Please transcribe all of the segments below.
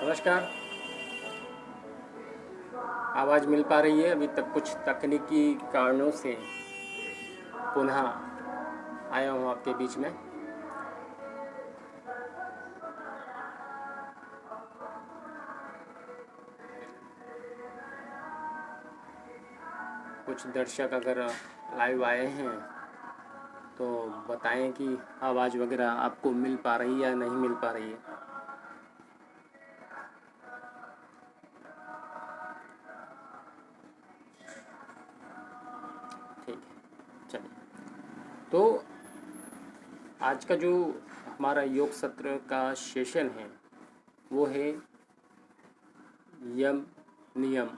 नमस्कार। आवाज़ मिल पा रही है? अभी तक कुछ तकनीकी कारणों से पुनः आया हूँ आपके बीच में। कुछ दर्शक अगर लाइव आए हैं तो बताएं कि आवाज़ वगैरह आपको मिल पा रही है या नहीं मिल पा रही है। ठीक है, चलिए। तो आज का जो हमारा योग सत्र का सेशन है वो है यम, नियम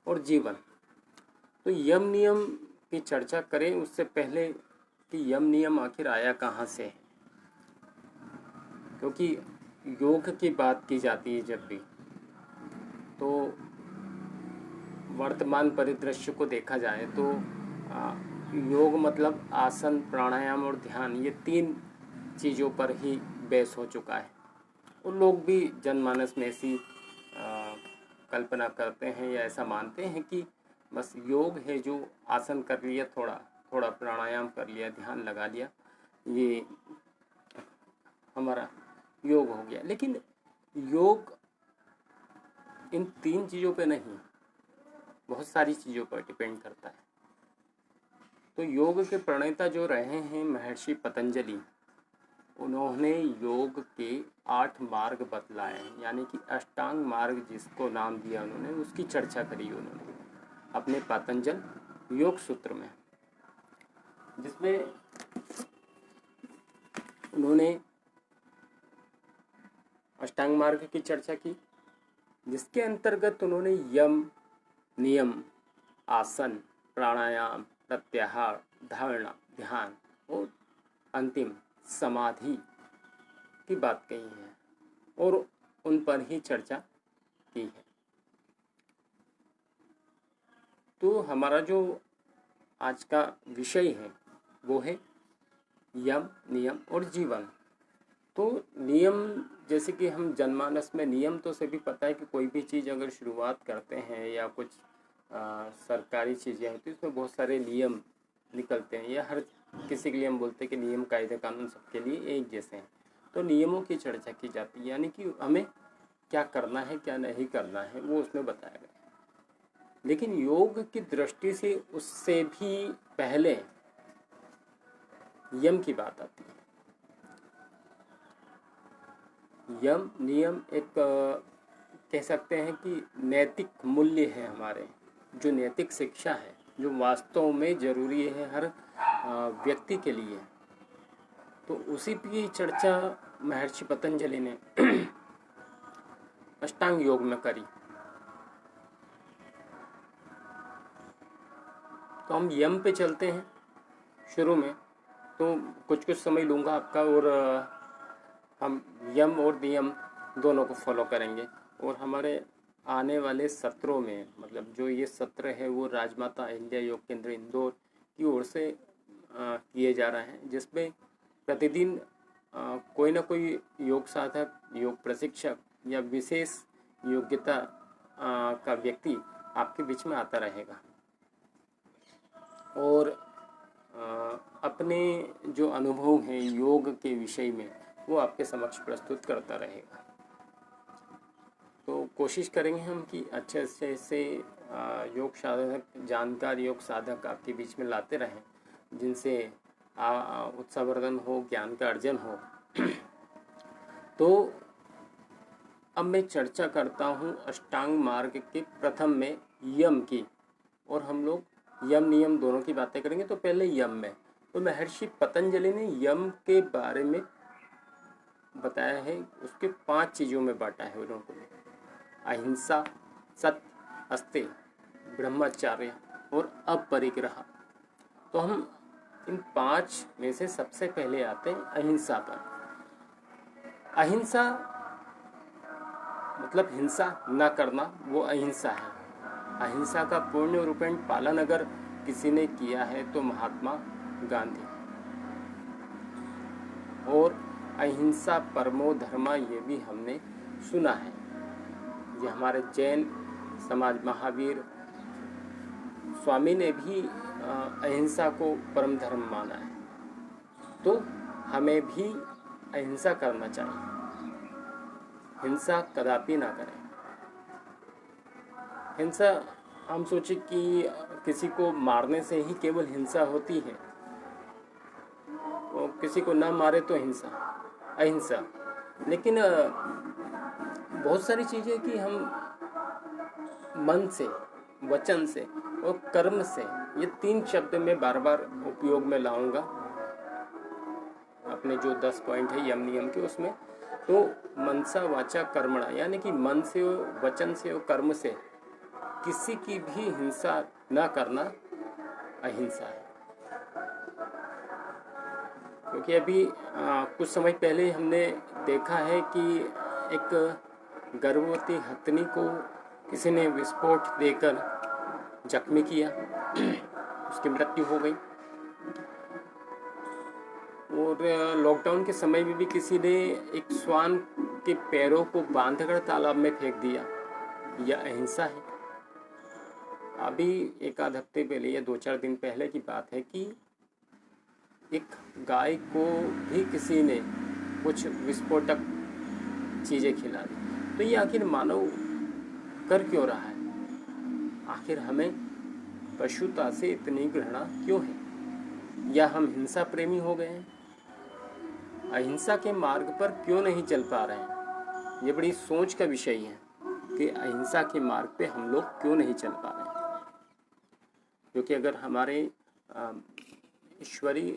और जीवन। तो यम नियम की चर्चा करें उससे पहले कि यम नियम आखिर आया कहाँ से है, क्योंकि योग की बात की जाती है जब भी, तो वर्तमान परिदृश्य को देखा जाए तो योग मतलब आसन, प्राणायाम और ध्यान, ये तीन चीज़ों पर ही बेस हो चुका है। और लोग भी जनमानस में ऐसी कल्पना करते हैं या ऐसा मानते हैं कि बस योग है जो आसन कर लिया, थोड़ा थोड़ा प्राणायाम कर लिया, ध्यान लगा लिया, ये हमारा योग हो गया। लेकिन योग इन तीन चीज़ों पे नहीं, बहुत सारी चीज़ों पर डिपेंड करता है। तो योग के प्रणेता जो रहे हैं महर्षि पतंजलि, उन्होंने योग के 8 मार्ग बतलाए हैं, यानी कि अष्टांग मार्ग जिसको नाम दिया उन्होंने, उसकी चर्चा करी उन्होंने अपने पतंजल योग सूत्र में, जिसमें उन्होंने अष्टांग मार्ग की चर्चा की, जिसके अंतर्गत उन्होंने यम, नियम, आसन, प्राणायाम, प्रत्याहार, धारणा, ध्यान और अंतिम समाधि की बात कही है और उन पर ही चर्चा की है। तो हमारा जो आज का विषय है वो है यम, नियम और जीवन। तो नियम, जैसे कि हम जनमानस में नियम तो सभी पता है कि कोई भी चीज़ अगर शुरुआत करते हैं या कुछ सरकारी चीज़ें होती हैं उसमें बहुत सारे नियम निकलते हैं, या हर किसी के लिए हम बोलते हैं कि नियम, कायदे, कानून सबके लिए एक जैसे हैं। तो नियमों की चर्चा की जाती है, यानी कि हमें क्या करना है क्या नहीं करना है वो उसमें बताया गया है। लेकिन योग की दृष्टि से उससे भी पहले यम की बात आती है। यम, नियम एक कह सकते हैं कि नैतिक मूल्य है हमारे, जो नैतिक शिक्षा है, जो वास्तव में ज़रूरी है हर व्यक्ति के लिए। तो उसी की चर्चा महर्षि पतंजलि ने अष्टांग योग में करी। तो हम यम पे चलते हैं शुरू में, तो कुछ समय लूँगा आपका, और हम यम और नियम दोनों को फॉलो करेंगे। और हमारे आने वाले सत्रों में, मतलब जो ये सत्र है वो राजमाता अहिल्या योग केंद्र इंदौर की ओर से किए जा रहे हैं, जिसमें प्रतिदिन कोई ना कोई योग साधक, योग प्रशिक्षक या विशेष योग्यता का व्यक्ति आपके बीच में आता रहेगा और अपने जो अनुभव हैं योग के विषय में वो आपके समक्ष प्रस्तुत करता रहेगा। तो कोशिश करेंगे हम कि अच्छे से योग साधक, जानकार योग साधक आपके बीच में लाते रहें, जिनसे उत्साहवर्धन हो, ज्ञान का अर्जन हो। तो अब मैं चर्चा करता हूँ अष्टांग मार्ग के प्रथम में यम की, और हम लोग यम नियम दोनों की बातें करेंगे। तो पहले यम में, तो महर्षि पतंजलि ने यम के बारे में बताया है, उसके 5 चीज़ों में बांटा है उन्होंने: अहिंसा, सत्य, अस्तेय, ब्रह्मचर्य और अपरिग्रह। तो हम इन 5 में से सबसे पहले आते हैं अहिंसा पर। अहिंसा मतलब हिंसा न करना, वो अहिंसा है। अहिंसा का पूर्ण रूपेण पालन अगर किसी ने किया है तो महात्मा गांधी। और अहिंसा परमो धर्मा, ये भी हमने सुना है। ये हमारे जैन समाज महावीर स्वामी ने भी अहिंसा को परम धर्म माना है। तो हमें भी अहिंसा करना चाहिए, हिंसा कदापि ना करें। हिंसा हम सोचे कि किसी को मारने से ही केवल हिंसा होती है, और किसी को ना मारे तो हिंसा अहिंसा। लेकिन बहुत सारी चीज़ें कि हम मन से, वचन से और कर्म से, ये 3 शब्द मैं बार बार उपयोग में लाऊंगा अपने जो 10 पॉइंट है यम नियम के उसमें। तो मनसा वाचा कर्मणा, यानी कि मन से और वचन से और कर्म से किसी की भी हिंसा न करना अहिंसा है। क्योंकि अभी कुछ समय पहले हमने देखा है कि एक गर्भवती हथनी को किसी ने विस्फोट देकर जख्मी किया, उसकी मृत्यु हो गई। और लॉकडाउन के समय में भी किसी ने एक श्वान के पैरों को बांधकर तालाब में फेंक दिया, यह अहिंसा है। अभी एक आध हफ्ते पहले या 2-4 दिन पहले की बात है कि एक गाय को भी किसी ने कुछ विस्फोटक चीज़ें खिला दी। तो ये आखिर मानव कर क्यों रहा है? आखिर हमें पशुता से इतनी घृणा क्यों है? या हम हिंसा प्रेमी हो गए हैं? अहिंसा के मार्ग पर क्यों नहीं चल पा रहे हैं? ये बड़ी सोच का विषय है कि अहिंसा के मार्ग पे हम लोग क्यों नहीं चल पा रहे हैं। क्योंकि अगर हमारे ईश्वरीय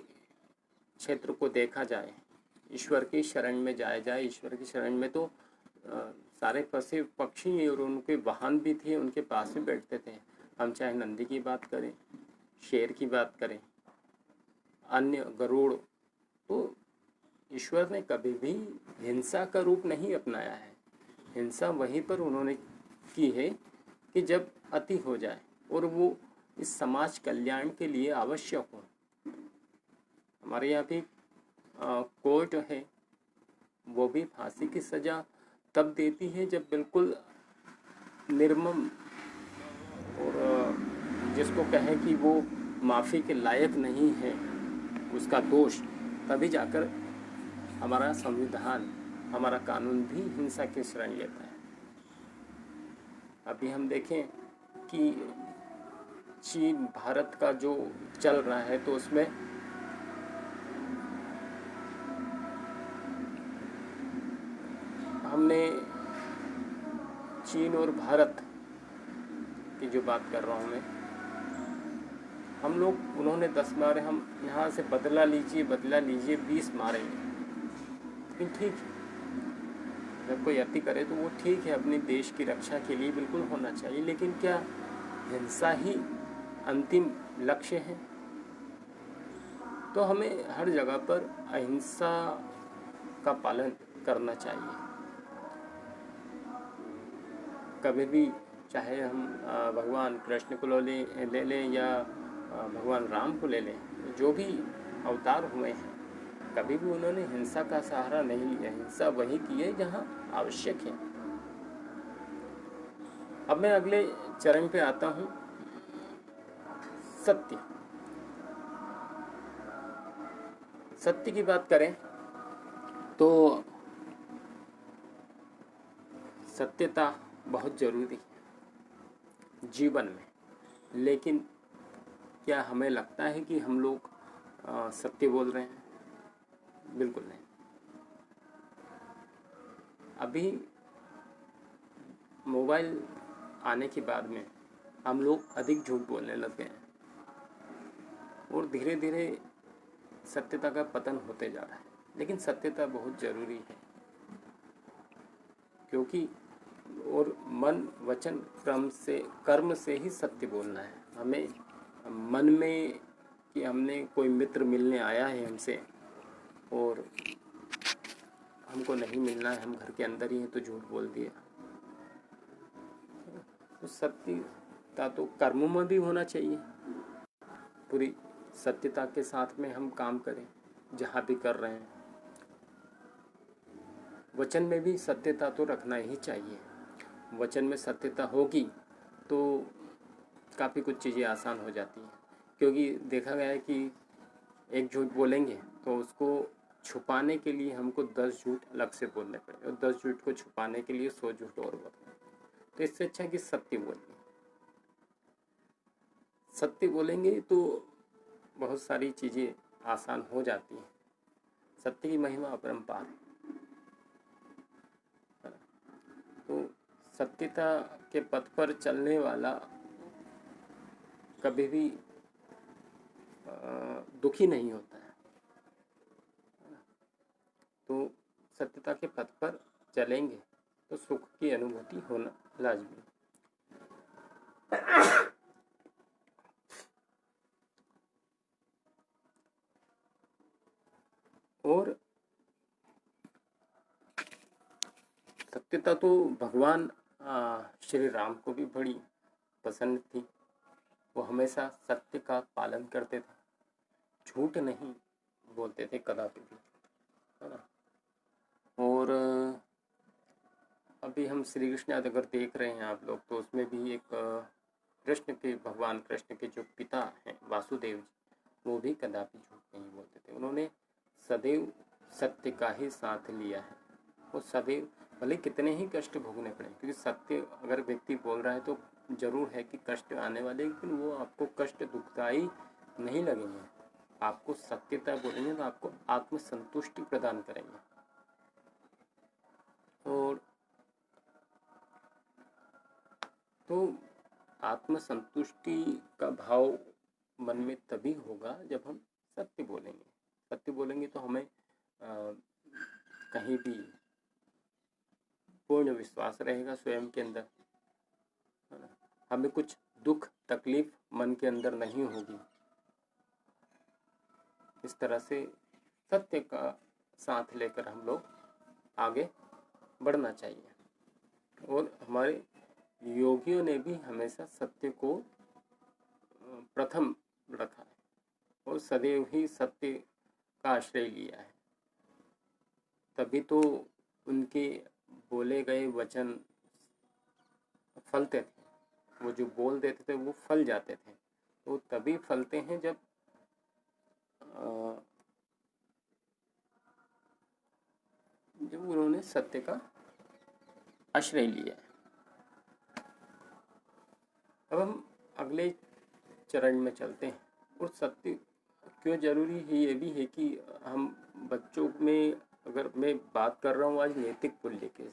क्षेत्र को देखा जाए, ईश्वर की शरण में जाया जाए, ईश्वर की शरण में तो सारे पशु पक्षी और उनके वाहन भी थे, उनके पास में बैठते थे। हम चाहे नंदी की बात करें, शेर की बात करें, अन्य गरुड़, तो ईश्वर ने कभी भी हिंसा का रूप नहीं अपनाया है। हिंसा वहीं पर उन्होंने की है कि जब अति हो जाए और वो इस समाज कल्याण के लिए आवश्यक हो। हमारे यहाँ भी कोर्ट है, वो भी फांसी की सज़ा तब देती है जब बिल्कुल निर्मम और जिसको कहें कि वो माफ़ी के लायक नहीं है, उसका दोष, तभी जाकर हमारा संविधान, हमारा कानून भी हिंसा की शरण लेता है। अभी हम देखें कि चीन भारत का जो चल रहा है, तो उसमें हमने चीन और भारत की जो बात कर रहा हूँ मैं, हम लोग, उन्होंने 10 मारे, हम यहाँ से बदला लीजिए 20 मारेंगे। लेकिन ठीक है, जब कोई अति करे तो वो ठीक है, अपने देश की रक्षा के लिए बिल्कुल होना चाहिए। लेकिन क्या हिंसा ही अंतिम लक्ष्य है? तो हमें हर जगह पर अहिंसा का पालन करना चाहिए। कभी भी, चाहे हम भगवान कृष्ण को ले लें या भगवान राम को ले लें, जो भी अवतार हुए हैं, कभी भी उन्होंने हिंसा का सहारा नहीं लिया। हिंसा वही की है जहाँ आवश्यक है। अब मैं अगले चरण पे आता हूँ, सत्य। सत्य की बात करें तो सत्यता बहुत ज़रूरी है जीवन में। लेकिन क्या हमें लगता है कि हम लोग सत्य बोल रहे हैं? बिल्कुल नहीं। अभी मोबाइल आने के बाद में हम लोग अधिक झूठ बोलने लग गए हैं और धीरे धीरे सत्यता का पतन होते जा रहा है। लेकिन सत्यता बहुत ज़रूरी है, क्योंकि और मन वचन कर्म से ही सत्य बोलना है। हमें मन में कि हमने कोई मित्र मिलने आया है हमसे और हमको नहीं मिलना है, हम घर के अंदर ही हैं, तो झूठ बोल दिया। तो सत्यता तो कर्मों में भी होना चाहिए। पूरी सत्यता के साथ में हम काम करें जहाँ भी कर रहे हैं। वचन में भी सत्यता तो रखना ही चाहिए। वचन में सत्यता होगी तो काफ़ी कुछ चीज़ें आसान हो जाती हैं। क्योंकि देखा गया है कि एक झूठ बोलेंगे तो उसको छुपाने के लिए हमको 10 झूठ अलग से बोलने पड़े, और 10 झूठ को छुपाने के लिए 100 झूठ और बोलने। तो इससे अच्छा है कि सत्य बोलिए। सत्य बोलेंगे तो बहुत सारी चीज़ें आसान हो जाती हैं। सत्य की महिमा अपरंपार है। तो सत्यता के पथ पर चलने वाला कभी भी दुखी नहीं होता है। तो सत्यता के पथ पर चलेंगे तो सुख की अनुभूति होना लाजमी। और सत्यता तो भगवान श्री राम को भी बड़ी पसंद थी। वो हमेशा सत्य का पालन करते थे, झूठ नहीं बोलते थे कदापि भी, है ना। और अभी हम श्री कृष्ण अगर देख रहे हैं आप लोग, तो उसमें भी एक कृष्ण के, भगवान कृष्ण के जो पिता हैं वासुदेव जी, वो भी कदापि झूठ नहीं बोलते थे। उन्होंने सदैव सत्य का ही साथ लिया है। वो सदैव भले कितने ही कष्ट भोगने पड़े, क्योंकि सत्य अगर व्यक्ति बोल रहा है तो जरूर है कि कष्ट आने वाले, लेकिन वो आपको कष्ट दुखदाई नहीं लगेंगे। आपको सत्यता बोलेंगे तो आपको आत्मसंतुष्टि प्रदान करेंगे। और तो आत्मसंतुष्टि का भाव मन में तभी होगा जब हम सत्य बोलेंगे। सत्य बोलेंगे तो हमें कहीं भी पूर्ण विश्वास रहेगा स्वयं के अंदर, है ना। हमें कुछ दुख तकलीफ मन के अंदर नहीं होगी। इस तरह से सत्य का साथ लेकर हम लोग आगे बढ़ना चाहिए। और हमारे योगियों ने भी हमेशा सत्य को प्रथम रखा है और सदैव ही सत्य का आश्रय लिया है। तभी तो उनके बोले गए वचन फलते थे। वो जो बोल देते थे वो फल जाते थे। तो तभी फलते हैं जब उन्होंने सत्य का आश्रय लिया है। अब हम अगले चरण में चलते हैं। और सत्य क्यों जरूरी है, ये भी है कि हम बच्चों में, अगर मैं बात कर रहा हूँ आज नैतिक मूल्य के,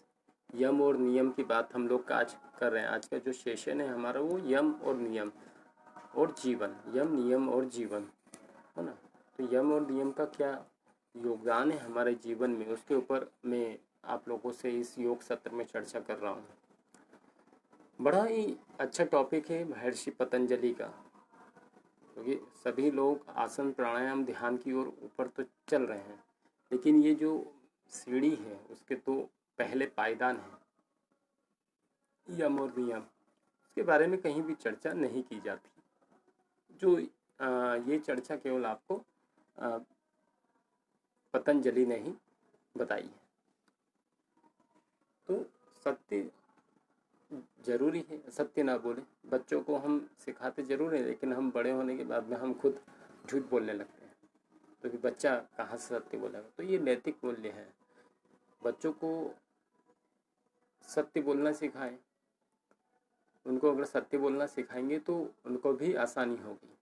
यम और नियम की बात हम लोग आज कर रहे हैं। आज का जो सेशन है हमारा वो यम और नियम और जीवन, यम नियम और जीवन, है ना। तो यम और नियम का क्या योगदान है हमारे जीवन में, उसके ऊपर मैं आप लोगों से इस योग सत्र में चर्चा कर रहा हूँ। बड़ा ही अच्छा टॉपिक है महर्षि पतंजलि का, क्योंकि सभी लोग आसन प्राणायाम ध्यान की ओर ऊपर तो चल रहे हैं, लेकिन ये जो सीढ़ी है उसके तो पहले पायदान है यम और नियम, इसके बारे में कहीं भी चर्चा नहीं की जाती। जो ये चर्चा केवल आपको पतंजलि ने ही बताई है। तो सत्य जरूरी है, सत्य ना बोले। बच्चों को हम सिखाते जरूर है, लेकिन हम बड़े होने के बाद में हम खुद झूठ बोलने लगते हैं। तो कि बच्चा कहाँ से सत्य बोलेगा। तो ये नैतिक मूल्य है। बच्चों को सत्य बोलना सिखाएं। उनको अगर सत्य बोलना सिखाएंगे तो उनको भी आसानी होगी,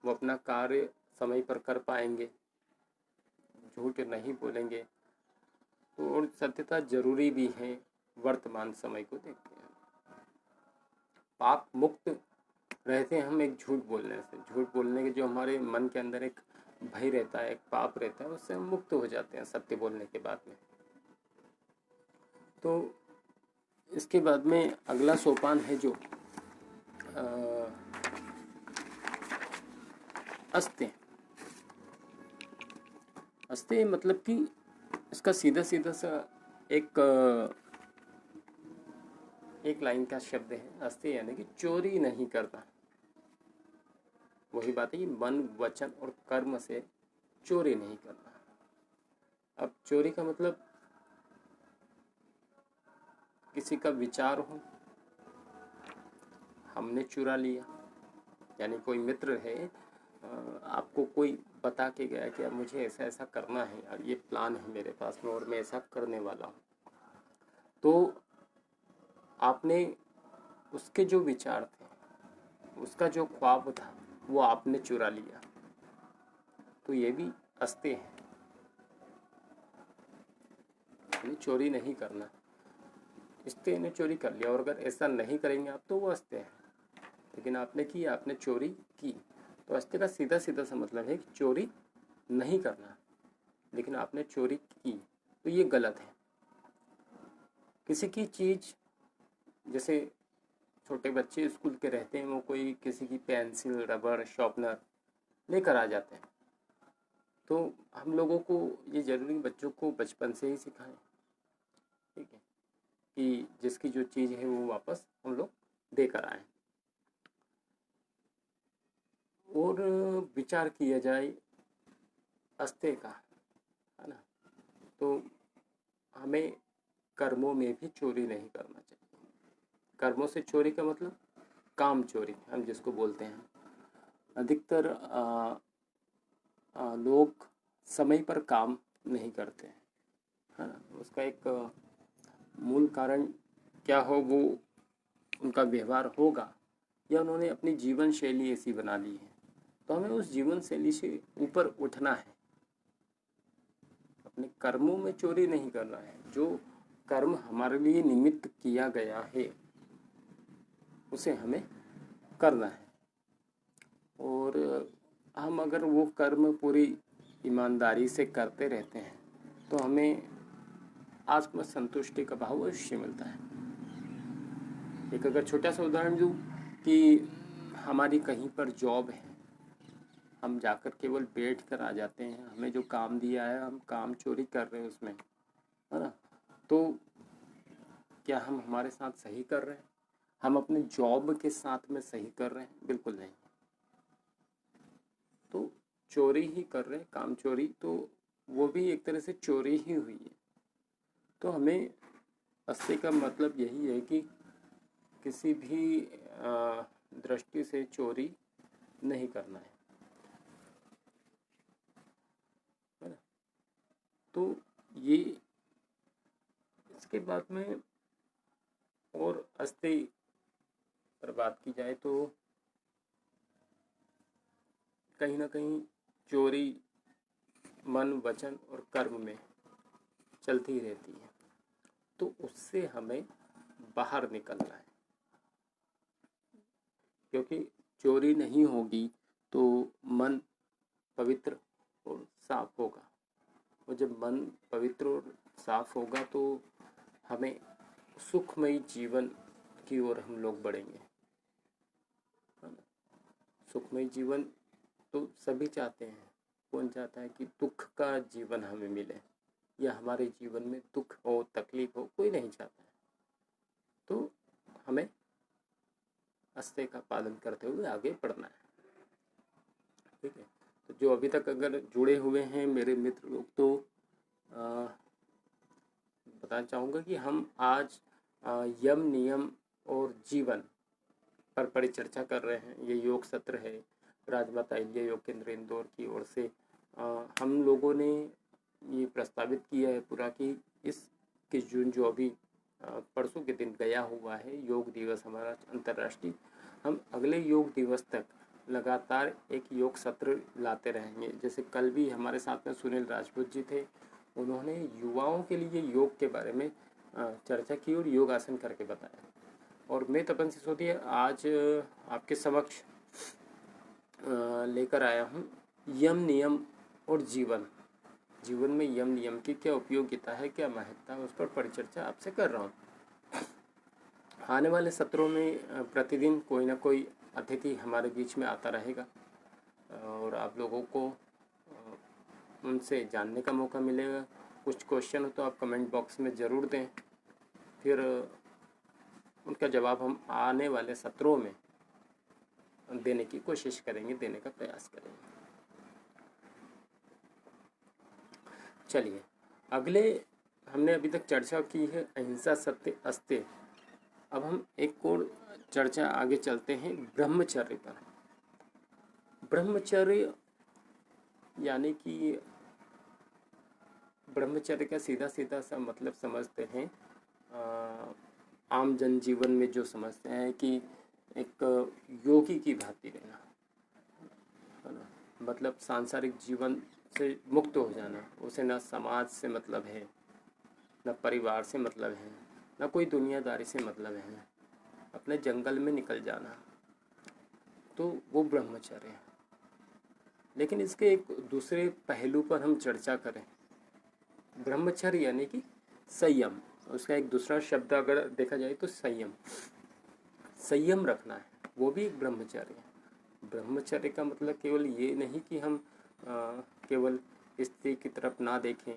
वो अपना कार्य समय पर कर पाएंगे, झूठ नहीं बोलेंगे। तो और सत्यता जरूरी भी है वर्तमान समय को देखते हैं। पाप मुक्त रहते हैं हम एक झूठ बोलने से। झूठ बोलने के जो हमारे मन के अंदर एक भय रहता है, एक पाप रहता है, उससे हम मुक्त हो जाते हैं सत्य बोलने के बाद में। तो इसके बाद में अगला सोपान है जो अस्त्य। अस्त्य मतलब कि इसका सीधा सीधा सा एक लाइन का शब्द है अस्त्य, यानी कि चोरी नहीं करना। वही बात है कि मन वचन और कर्म से चोरी नहीं करना। अब चोरी का मतलब किसी का विचार हो, हमने चुरा लिया। यानी कोई मित्र है, आपको कोई बता के गया कि अब मुझे ऐसा ऐसा करना है और ये प्लान है मेरे पास में और मैं ऐसा करने वाला हूँ, तो आपने उसके जो विचार थे, उसका जो ख्वाब था, वो आपने चुरा लिया। तो ये भी अस्ते हैं। यानी चोरी नहीं करना, अस्ते ने चोरी कर लिया, और अगर ऐसा नहीं करेंगे आप तो वो अस्ते हैं। लेकिन आपने की, आपने चोरी की, तो अस्ते का सीधा सीधा सा मतलब है कि चोरी नहीं करना, लेकिन आपने चोरी की, तो ये गलत है। किसी की चीज़, जैसे छोटे बच्चे स्कूल के रहते हैं, वो कोई किसी की पेंसिल, रबर, शार्पनर लेकर आ जाते हैं, तो हम लोगों को ये ज़रूरी बच्चों को बचपन से ही सिखाएं, ठीक है, कि जिसकी जो चीज़ है वो वापस हम लोग देकर आएँ। और विचार किया जाए अस्ते का, है ना, तो हमें कर्मों में भी चोरी नहीं करना चाहिए। कर्मों से चोरी का मतलब काम चोरी हम जिसको बोलते हैं। अधिकतर लोग समय पर काम नहीं करते हैं, है ना। उसका एक मूल कारण क्या हो, वो उनका व्यवहार होगा, या उन्होंने अपनी जीवन शैली ऐसी बना ली है। तो हमें उस जीवन शैली से ऊपर उठना है, अपने कर्मों में चोरी नहीं करना है। जो कर्म हमारे लिए निमित्त किया गया है उसे हमें करना है, और हम अगर वो कर्म पूरी ईमानदारी से करते रहते हैं तो हमें आत्म संतुष्टि का भाव अवश्य मिलता है। एक अगर छोटा सा उदाहरण दूँ कि हमारी कहीं पर जॉब है, हम जाकर केवल बैठ कर आ जाते हैं, हमें जो काम दिया है हम काम चोरी कर रहे हैं उसमें, है ना, तो क्या हम हमारे साथ सही कर रहे हैं? हम अपने जॉब के साथ में सही कर रहे हैं? बिल्कुल नहीं। तो चोरी ही कर रहे हैं, काम चोरी, तो वो भी एक तरह से चोरी ही हुई है। तो हमें अस्ते का मतलब यही है कि किसी भी दृष्टि से चोरी नहीं करना है ना। तो ये इसके बाद में और अस्ते पर बात की जाए तो कहीं ना कहीं चोरी मन, वचन और कर्म में चलती ही रहती है, तो उससे हमें बाहर निकलना है। क्योंकि चोरी नहीं होगी तो मन पवित्र और साफ होगा, और जब मन पवित्र और साफ होगा तो हमें सुखमयी जीवन की ओर हम लोग बढ़ेंगे, है ना। सुखमय जीवन तो सभी चाहते हैं। कौन चाहता है कि दुख का जीवन हमें मिले, या हमारे जीवन में दुख हो, तकलीफ हो? कोई नहीं चाहता है। तो हमें अस्ते का पालन करते हुए आगे बढ़ना है, ठीक है। तो जो अभी तक अगर जुड़े हुए हैं मेरे मित्र लोग, तो बताना चाहूँगा कि हम आज यम, नियम और जीवन पर परिचर्चा कर रहे हैं। ये योग सत्र है राजमाता अहिल्या योग केंद्र इंदौर की ओर से। हम लोगों ने ये प्रस्तावित किया है पूरा कि 21 जून जो अभी परसों के दिन गया हुआ है, योग दिवस हमारा अंतर्राष्ट्रीय, हम अगले योग दिवस तक लगातार एक योग सत्र लाते रहेंगे। जैसे कल भी हमारे साथ में सुनील राजपूत जी थे, उन्होंने युवाओं के लिए योग के बारे में चर्चा की और योगासन करके बताया। और मैं तपन सिसोदिया आज आपके समक्ष लेकर आया हूँ यम, नियम और जीवन। जीवन में यम नियम की क्या उपयोगिता है, क्या महत्ता है, उस पर परिचर्चा आपसे कर रहा हूँ। आने वाले सत्रों में प्रतिदिन कोई ना कोई अतिथि हमारे बीच में आता रहेगा, और आप लोगों को उनसे जानने का मौका मिलेगा। कुछ क्वेश्चन हो तो आप कमेंट बॉक्स में ज़रूर दें, फिर उनका जवाब हम आने वाले सत्रों में देने की कोशिश करेंगे, देने का प्रयास करेंगे। चलिए, अगले हमने अभी तक चर्चा की है अहिंसा सत्य अस्तेय। अब हम एक और चर्चा आगे चलते हैं ब्रह्मचर्य पर। ब्रह्मचर्य यानी कि ब्रह्मचर्य का सीधा सीधा सा मतलब समझते हैं आम जनजीवन में जो समझते हैं कि एक योगी की भांति रहना, है ना। मतलब सांसारिक जीवन से मुक्त हो जाना, उसे ना समाज से मतलब है, न परिवार से मतलब है, न कोई दुनियादारी से मतलब है, अपने जंगल में निकल जाना, तो वो ब्रह्मचर्य है। लेकिन इसके एक दूसरे पहलू पर हम चर्चा करें, ब्रह्मचर्य यानी कि संयम। उसका एक दूसरा शब्द अगर देखा जाए तो संयम, संयम रखना है, वो भी एक ब्रह्मचर्य है। ब्रह्मचर्य का मतलब केवल ये नहीं कि हम केवल स्त्री की तरफ ना देखें,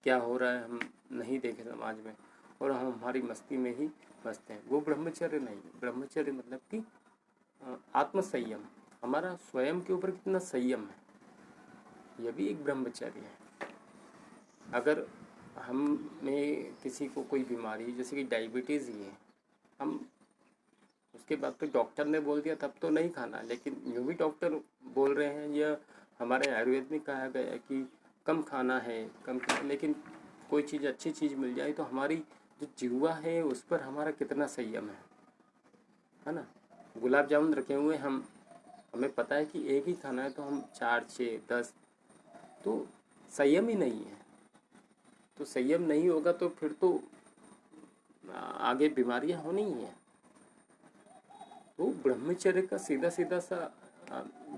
क्या हो रहा है हम नहीं देखें समाज में, और हम हमारी मस्ती में ही मस्त हैं, वो ब्रह्मचर्य नहीं है। ब्रह्मचर्य मतलब कि आत्मसंयम, हमारा स्वयं के ऊपर कितना संयम है, यह भी एक ब्रह्मचर्य है। अगर हम में किसी को कोई बीमारी जैसे कि डायबिटीज़ ही है, हम उसके बाद तो डॉक्टर ने बोल दिया तब तो नहीं खाना, लेकिन यूँ भी डॉक्टर बोल रहे हैं या हमारे आयुर्वेद में कहा गया है कि कम खाना है, कम खाना, लेकिन कोई चीज़ अच्छी चीज़ मिल जाए तो हमारी जो जिह्वा है उस पर हमारा कितना संयम है ना। गुलाब जामुन रखे हुए हमें पता है कि एक ही खाना है तो हम 4 6 10, तो संयम ही नहीं है। तो संयम नहीं होगा तो फिर तो आगे बीमारियां होनी ही हैं। तो ब्रह्मचर्य का सीधा सीधा सा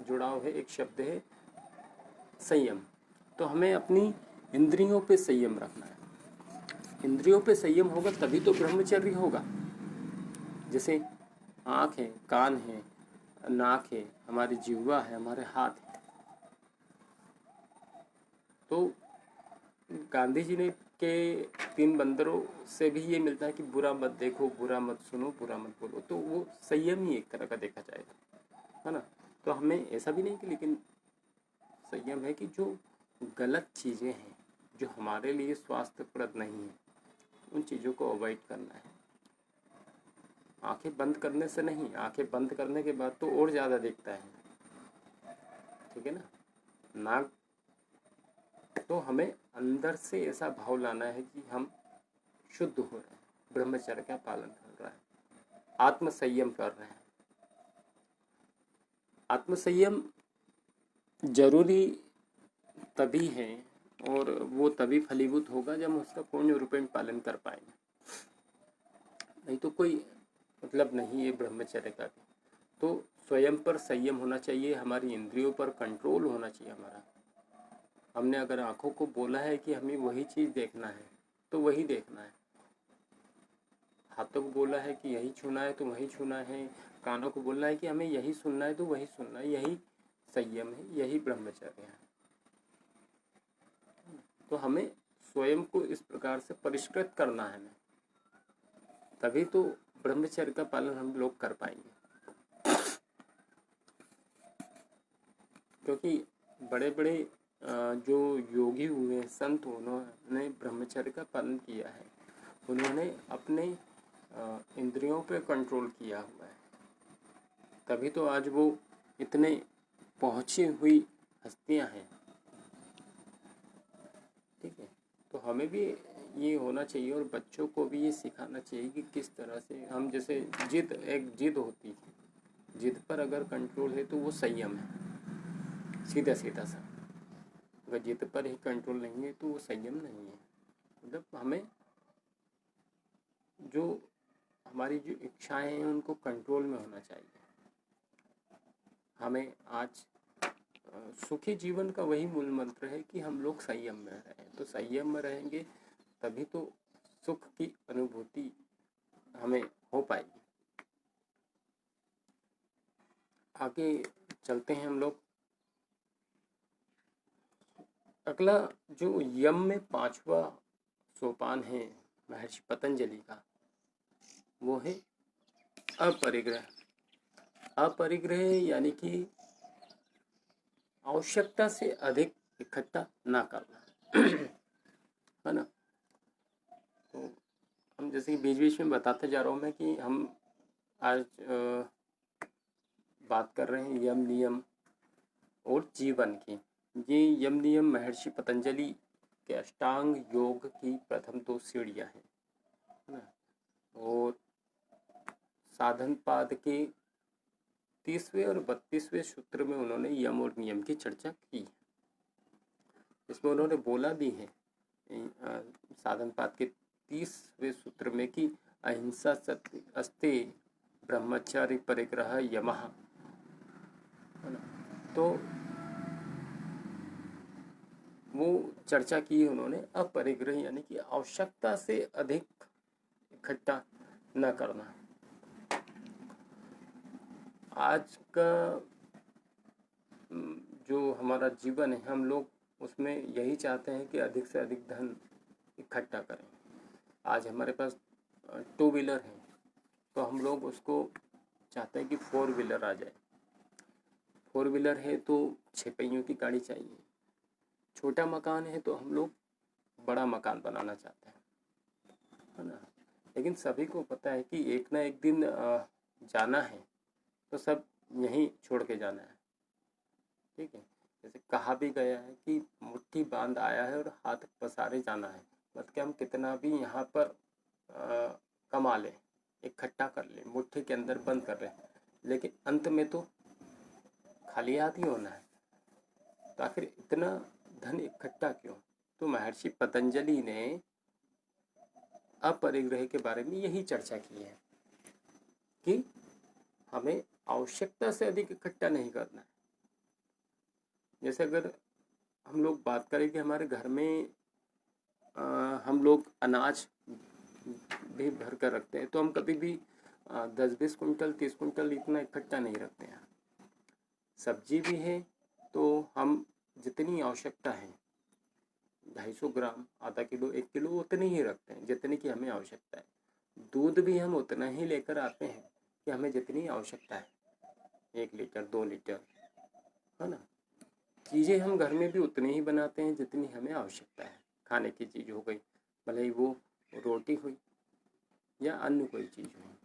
जुड़ाव है, एक शब्द है संयम। तो हमें अपनी इंद्रियों पे संयम रखना है। इंद्रियों पे संयम होगा तभी तो ब्रह्मचर्य होगा। जैसे आँख है, कान है, नाक है, हमारी जिह्वा है, हमारे हाथ है। तो गांधी जी ने के 3 बंदरों से भी ये मिलता है कि बुरा मत देखो, बुरा मत सुनो, बुरा मत बोलो। तो वो संयम ही एक तरह का देखा जाए तो, है ना। तो हमें ऐसा भी नहीं कि, लेकिन संयम है कि जो गलत चीज़ें हैं, जो हमारे लिए स्वास्थ्यप्रद नहीं है, उन चीज़ों को अवॉइड करना है। आंखें बंद करने से नहीं, आंखें बंद करने के बाद तो और ज़्यादा दिखता है, ठीक है ना। नाक, तो हमें अंदर से ऐसा भाव लाना है कि हम शुद्ध हो रहे हैं, ब्रह्मचर्य का पालन कर रहे हैं, आत्मसंयम कर रहे हैं। आत्मसंयम जरूरी तभी है और वो तभी फलीभूत होगा जब हम उसका पूर्ण रूपेण पालन कर पाएंगे, नहीं तो कोई मतलब नहीं है ब्रह्मचर्य का भी। तो स्वयं पर संयम होना चाहिए, हमारी इंद्रियों पर कंट्रोल होना चाहिए हमारा। हमने अगर आँखों को बोला है कि हमें वही चीज़ देखना है तो वही देखना है, हाथों को बोला है कि यही छूना है तो वही छूना है, कानों को बोलना है कि हमें यही सुनना है तो वही सुनना है। यही संयम है, यही ब्रह्मचर्य है। तो हमें स्वयं को इस प्रकार से परिष्कृत करना है, तभी तो ब्रह्मचर्य का पालन हम लोग कर पाएंगे। क्योंकि बड़े बड़े जो योगी हुए, संत, उन्होंने ब्रह्मचर्य का पालन किया है। उन्होंने अपने इंद्रियों पे कंट्रोल किया हुआ है, तभी तो आज वो इतने पहुँची हुई हस्तियाँ हैं, ठीक है। तो हमें भी ये होना चाहिए और बच्चों को भी ये सिखाना चाहिए कि किस तरह से हम, जैसे एक जिद होती है, जिद पर अगर कंट्रोल है तो वो संयम है, सीधा सीधा सा। अगर जिद पर ही कंट्रोल नहीं है तो वो संयम नहीं है। मतलब हमें जो हमारी जो इच्छाएं हैं उनको कंट्रोल में होना चाहिए। हमें आज सुखी जीवन का वही मूल मंत्र है कि हम लोग संयम में रहें। तो संयम में रहेंगे तभी तो सुख की अनुभूति हमें हो पाएगी। आगे चलते हैं हम लोग। अगला जो यम में 5वां सोपान है महर्षि पतंजलि का, वो है अपरिग्रह। अपरिग्रह यानी कि आवश्यकता से अधिक इकट्ठा ना करना। जैसे कि बीच बीच में बताते जा रहा हूँ मैं कि हम आज बात कर रहे हैं यम नियम और जीवन की। ये यम नियम महर्षि पतंजलि के अष्टांग योग की प्रथम 2 सीढ़ियाँ हैं, है ना। और साधन पाद के 30वें और 32वें सूत्र में उन्होंने यम और नियम की चर्चा की है। इसमें उन्होंने बोला भी है साधन पाद के 30वें सूत्र में कि अहिंसा सत्य अस्ते ब्रह्मचारी परिग्रह यमः, है ना। तो वो चर्चा की उन्होंने अपरिग्रह यानी कि आवश्यकता से अधिक इकट्ठा न करना। आज का जो हमारा जीवन है, हम लोग उसमें यही चाहते हैं कि अधिक से अधिक धन इकट्ठा करें। आज हमारे पास 2 व्हीलर है तो हम लोग उसको चाहते हैं कि 4 व्हीलर आ जाए। 4 व्हीलर है तो 6 पहियों की गाड़ी चाहिए। छोटा मकान है तो हम लोग बड़ा मकान बनाना चाहते हैं, है ना। लेकिन सभी को पता है कि एक ना एक दिन जाना है तो सब यहीं छोड़ के जाना है, ठीक है। जैसे कहा भी गया है कि मुट्ठी बांध आया है और हाथ पसारे जाना है। मतलब कि हम कितना भी यहाँ पर कमा लें, इकट्ठा कर लें, मुट्ठी के अंदर बंद कर लें, लेकिन अंत में तो खाली हाथ ही होना है। तो आखिर इतना धन इकट्ठा क्यों? तो महर्षि पतंजलि ने अपरिग्रह के बारे में यही चर्चा की है कि हमें आवश्यकता से अधिक इकट्ठा नहीं करना है। जैसे अगर हम लोग बात करें कि हमारे घर में हम लोग अनाज भी भर कर रखते हैं तो हम कभी भी 10-20 कुंटल 30 कुंटल इतना इकट्ठा नहीं रखते हैं। सब्जी भी है तो हम जितनी आवश्यकता है 250 ग्राम, आधा किलो, 1 किलो उतनी ही रखते हैं जितनी की हमें आवश्यकता है। दूध भी हम उतना ही लेकर आते हैं कि हमें जितनी आवश्यकता है, 1 लीटर 2 लीटर, है ना। चीज़ें हम घर में भी उतनी ही बनाते हैं जितनी हमें आवश्यकता है। खाने की चीज़ हो गई, भले ही वो रोटी हुई या अन्य कोई चीज़ हुई,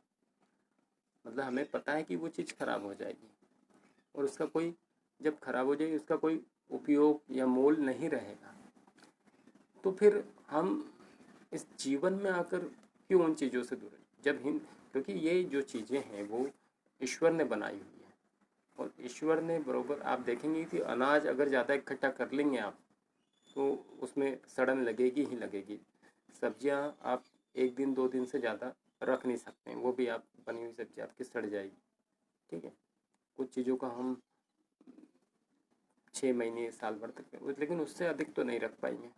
मतलब हमें पता है कि वो चीज़ खराब हो जाएगी और उसका कोई, जब खराब हो जाएगी उसका कोई उपयोग या मोल नहीं रहेगा, तो फिर हम इस जीवन में आकर क्यों उन चीज़ों से दूर हैं? क्योंकि ये जो चीज़ें हैं वो ईश्वर ने बनाई हुई है और ईश्वर ने बरोबर, आप देखेंगे कि अनाज अगर ज़्यादा इकट्ठा कर लेंगे आप तो उसमें सड़न लगेगी ही लगेगी। सब्जियां आप 1 दिन 2 दिन से ज़्यादा रख नहीं सकते हैं, वो भी आप बनी हुई सब्जी आपकी सड़ जाएगी, ठीक है। कुछ चीज़ों का हम 6 महीने साल भर तक, लेकिन उससे अधिक तो नहीं रख पाएंगे।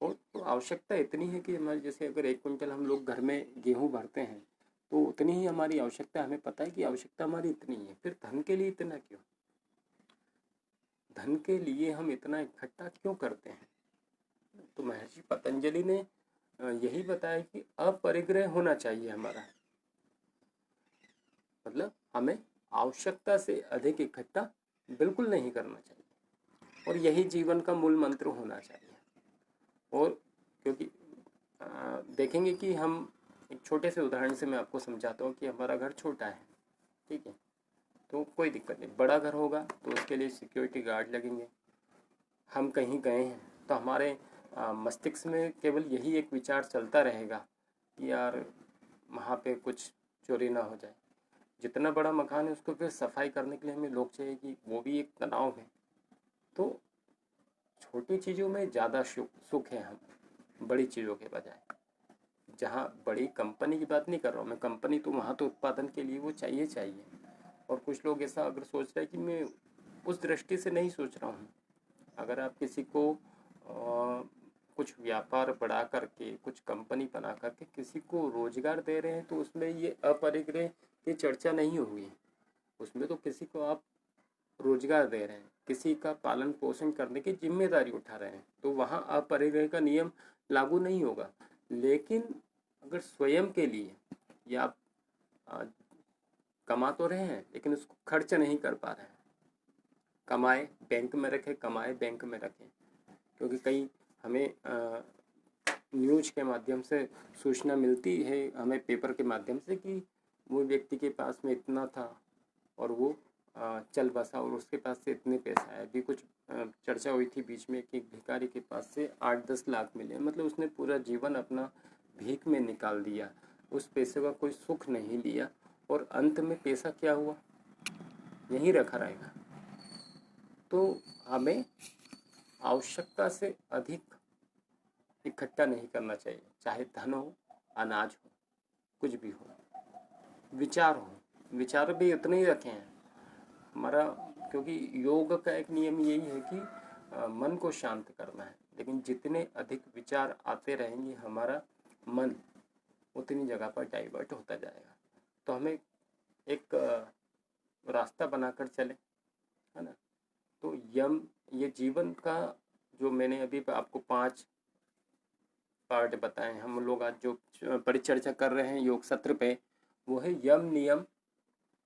और तो आवश्यकता इतनी है कि हमारे, जैसे अगर 1 कुंटल हम लोग घर में गेहूँ भरते हैं तो उतनी ही हमारी आवश्यकता, हमें पता है कि आवश्यकता हमारी इतनी है, फिर धन के लिए इतना क्यों? धन के लिए हम इतना इकट्ठा क्यों करते हैं? तो महर्षि पतंजलि ने यही बताया कि अपरिग्रह होना चाहिए हमारा, मतलब हमें आवश्यकता से अधिक इकट्ठा बिल्कुल नहीं करना चाहिए और यही जीवन का मूल मंत्र होना चाहिए। और क्योंकि देखेंगे कि हम एक छोटे से उदाहरण से मैं आपको समझाता हूँ कि हमारा घर छोटा है, ठीक है, तो कोई दिक्कत नहीं। बड़ा घर होगा तो उसके लिए सिक्योरिटी गार्ड लगेंगे। हम कहीं गए हैं तो हमारे मस्तिष्क में केवल यही एक विचार चलता रहेगा कि यार वहाँ पे कुछ चोरी ना हो जाए। जितना बड़ा मकान है उसको फिर सफाई करने के लिए हमें लोग चाहिए, कि वो भी एक तनाव है। तो छोटी चीज़ों में ज़्यादा सुख है हम बड़ी चीज़ों के बजाय। जहाँ बड़ी कंपनी की बात नहीं कर रहा हूँ मैं, कंपनी तो वहाँ तो उत्पादन के लिए वो चाहिए। और कुछ लोग ऐसा अगर सोच रहे हैं कि मैं उस दृष्टि से नहीं सोच रहा हूँ। अगर आप किसी को कुछ व्यापार बढ़ा करके, कुछ कंपनी बना करके किसी को रोजगार दे रहे हैं तो उसमें ये अपरिग्रह की चर्चा नहीं होगी। उसमें तो किसी को आप रोजगार दे रहे हैं, किसी का पालन पोषण करने की जिम्मेदारी उठा रहे हैं, तो वहाँ अपरिग्रह का नियम लागू नहीं होगा। लेकिन अगर स्वयं के लिए, या आप कमा तो रहे हैं लेकिन उसको खर्च नहीं कर पा रहे हैं, कमाए बैंक में रखें, कमाए बैंक में रखें, क्योंकि कहीं हमें न्यूज़ के माध्यम से सूचना मिलती है हमें, पेपर के माध्यम से, कि वो व्यक्ति के पास में इतना था और वो चल बसा और उसके पास से इतने पैसा है। अभी कुछ चर्चा हुई थी बीच में कि एक भिखारी के पास से 8-10 लाख मिले, मतलब उसने पूरा जीवन अपना भीख में निकाल दिया, उस पैसे का कोई सुख नहीं लिया और अंत में पैसा क्या हुआ, यहीं रखा रहेगा। तो हमें आवश्यकता से अधिक इकट्ठा नहीं करना चाहिए, चाहे धन हो, अनाज हो, कुछ भी हो, विचार हो, विचार भी उतने ही रखें हैं हमारा, क्योंकि योग का एक नियम यही है कि मन को शांत करना है, लेकिन जितने अधिक विचार आते रहेंगे हमारा मन उतनी जगह पर डाइवर्ट होता जाएगा। तो हमें एक रास्ता बनाकर चले, है ना। तो यम, ये जीवन का जो मैंने अभी आपको 5 पार्ट बताए, हम लोग आज जो परिचर्चा कर रहे हैं योग सत्र पे, वो है यम, नियम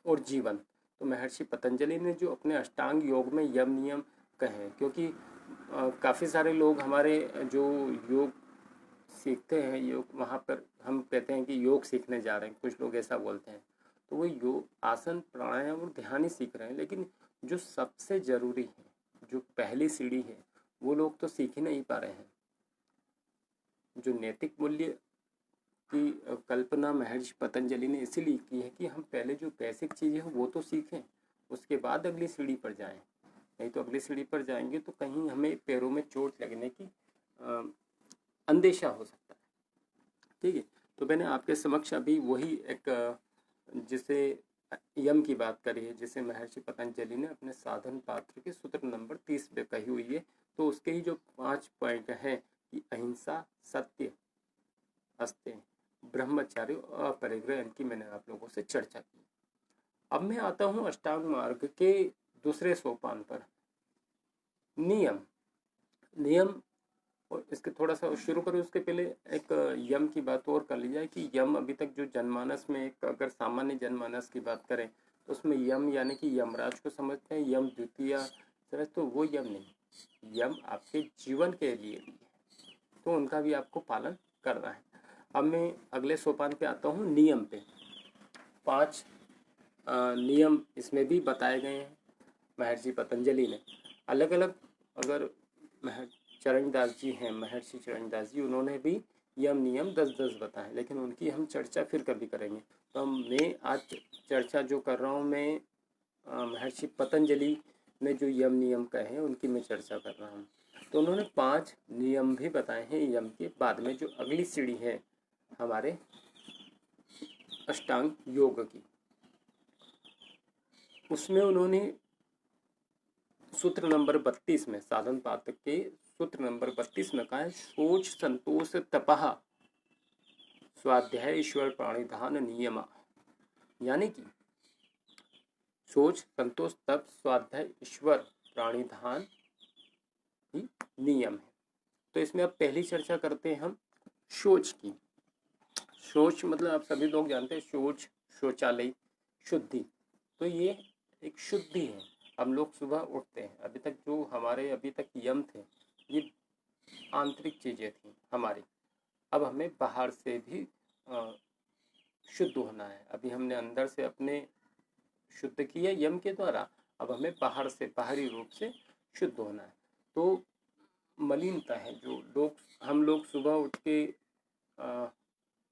और जीवन। तो महर्षि पतंजलि ने जो अपने अष्टांग योग में यम नियम कहे, क्योंकि काफ़ी सारे लोग हमारे जो योग सीखते हैं, योग वहाँ पर हम कहते हैं कि योग सीखने जा रहे हैं, कुछ लोग ऐसा बोलते हैं, तो वो योग आसन प्राणायाम और ध्यान ही सीख रहे हैं, लेकिन जो सबसे ज़रूरी है, जो पहली सीढ़ी है, वो लोग तो सीख ही नहीं पा रहे हैं। जो नैतिक मूल्य की कल्पना महर्षि पतंजलि ने इसीलिए की है कि हम पहले जो बेसिक चीज़ें हैं वो तो सीखें, उसके बाद अगली सीढ़ी पर जाएं। नहीं तो अगली सीढ़ी पर जाएंगे तो कहीं हमें पैरों में चोट लगने की अंदेशा हो सकता है। ठीक है, तो मैंने आपके समक्ष अभी वही एक जिसे यम की बात करी है, जिसे महर्षि पतंजलि ने अपने साधन पात्र के सूत्र नंबर 30 पे कही हुई है। तो उसके ही जो 5 पॉइंट हैं कि अहिंसा, सत्य, अस्तेय, ब्रह्मचार्य और अपरिग्रह, इनकी मैंने आप लोगों से चर्चा की। अब मैं आता हूँ अष्टांग मार्ग के दूसरे सोपान पर, नियम। नियम, और इसके थोड़ा सा शुरू करूँ उसके पहले एक यम की बात और कर ली जाए कि यम अभी तक जो जनमानस में, एक अगर सामान्य जनमानस की बात करें तो उसमें यम यानी कि यमराज को समझते हैं, यम द्वितीय तरह, तो वो यम नहीं, यम आपके जीवन के लिए भी है, तो उनका भी आपको पालन करना है। अब मैं अगले सोपान पे आता हूँ, नियम पे। 5 नियम इसमें भी बताए गए हैं महर्षि पतंजलि ने। अलग अलग, अगर चरणदास जी हैं, महर्षि चरणदास जी, उन्होंने भी यम नियम 10-10 बताए, लेकिन उनकी हम चर्चा फिर कभी करेंगे। तो मैं आज चर्चा जो कर रहा हूँ, मैं महर्षि पतंजलि ने जो यम नियम कहे हैं उनकी मैं चर्चा कर रहा हूँ। तो उन्होंने 5 नियम भी बताए हैं यम के। बाद में जो अगली सीढ़ी है हमारे अष्टांग योग की, उसमें उन्होंने सूत्र नंबर 32 में, साधन पात्र के सूत्र नंबर 32 में कहा है, सोच संतोष तपह स्वाध्याय ईश्वर प्राणिधान नियम, यानी कि सोच, संतोष, तप, स्वाध्याय, ईश्वर, प्राणिधान ही नियम है। तो इसमें अब पहली चर्चा करते हैं हम शौच की। शौच मतलब आप सभी लोग जानते हैं, शौच, शौचालय, शुद्धि। तो ये एक शुद्धि है। हम लोग सुबह उठते हैं, अभी तक जो हमारे अभी तक यम थे ये आंतरिक चीज़ें थी हमारी, अब हमें बाहर से भी शुद्ध होना है। अभी हमने अंदर से अपने शुद्ध किया यम के द्वारा, अब हमें बाहर से, बाहरी रूप से शुद्ध होना है। तो मलिनता है जो लोग, हम लोग सुबह उठ के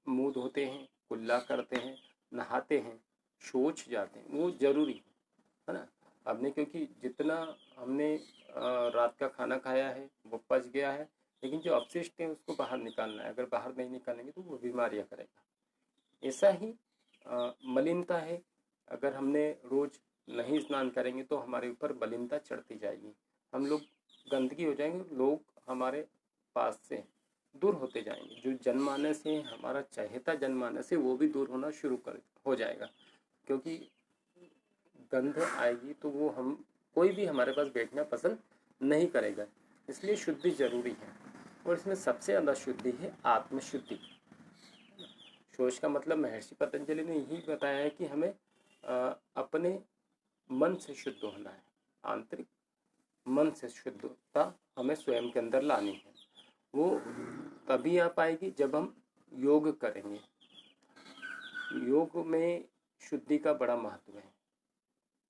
मुँह धोते हैं, कुल्ला करते हैं, नहाते हैं, शौच जाते हैं, वो जरूरी है ना। हमने, क्योंकि जितना हमने रात का खाना खाया है वो पच गया है, लेकिन जो अपशिष्ट है उसको बाहर निकालना है। अगर बाहर नहीं निकालेंगे तो वो बीमारियां करेगा। ऐसा ही मलिनता है, अगर हमने रोज नहीं स्नान करेंगे तो हमारे ऊपर मलिनता चढ़ती जाएगी, हम लोग गंदगी हो जाएंगे, लोग हमारे पास से दूर होते जाएंगे। जो जनमानस है हमारा, चहेता जनमानस है, वो भी दूर होना शुरू हो जाएगा, क्योंकि गंध आएगी तो वो हम, कोई भी हमारे पास बैठना पसंद नहीं करेगा। इसलिए शुद्धि जरूरी है, और इसमें सबसे ज़्यादा शुद्धि है आत्मशुद्धि। शौच का मतलब महर्षि पतंजलि ने यही बताया है कि हमें अपने मन से शुद्ध होना है, आंतरिक मन से शुद्धता हमें स्वयं के अंदर लानी है। वो तभी आ पाएगी जब हम योग करेंगे। योग में शुद्धि का बड़ा महत्व है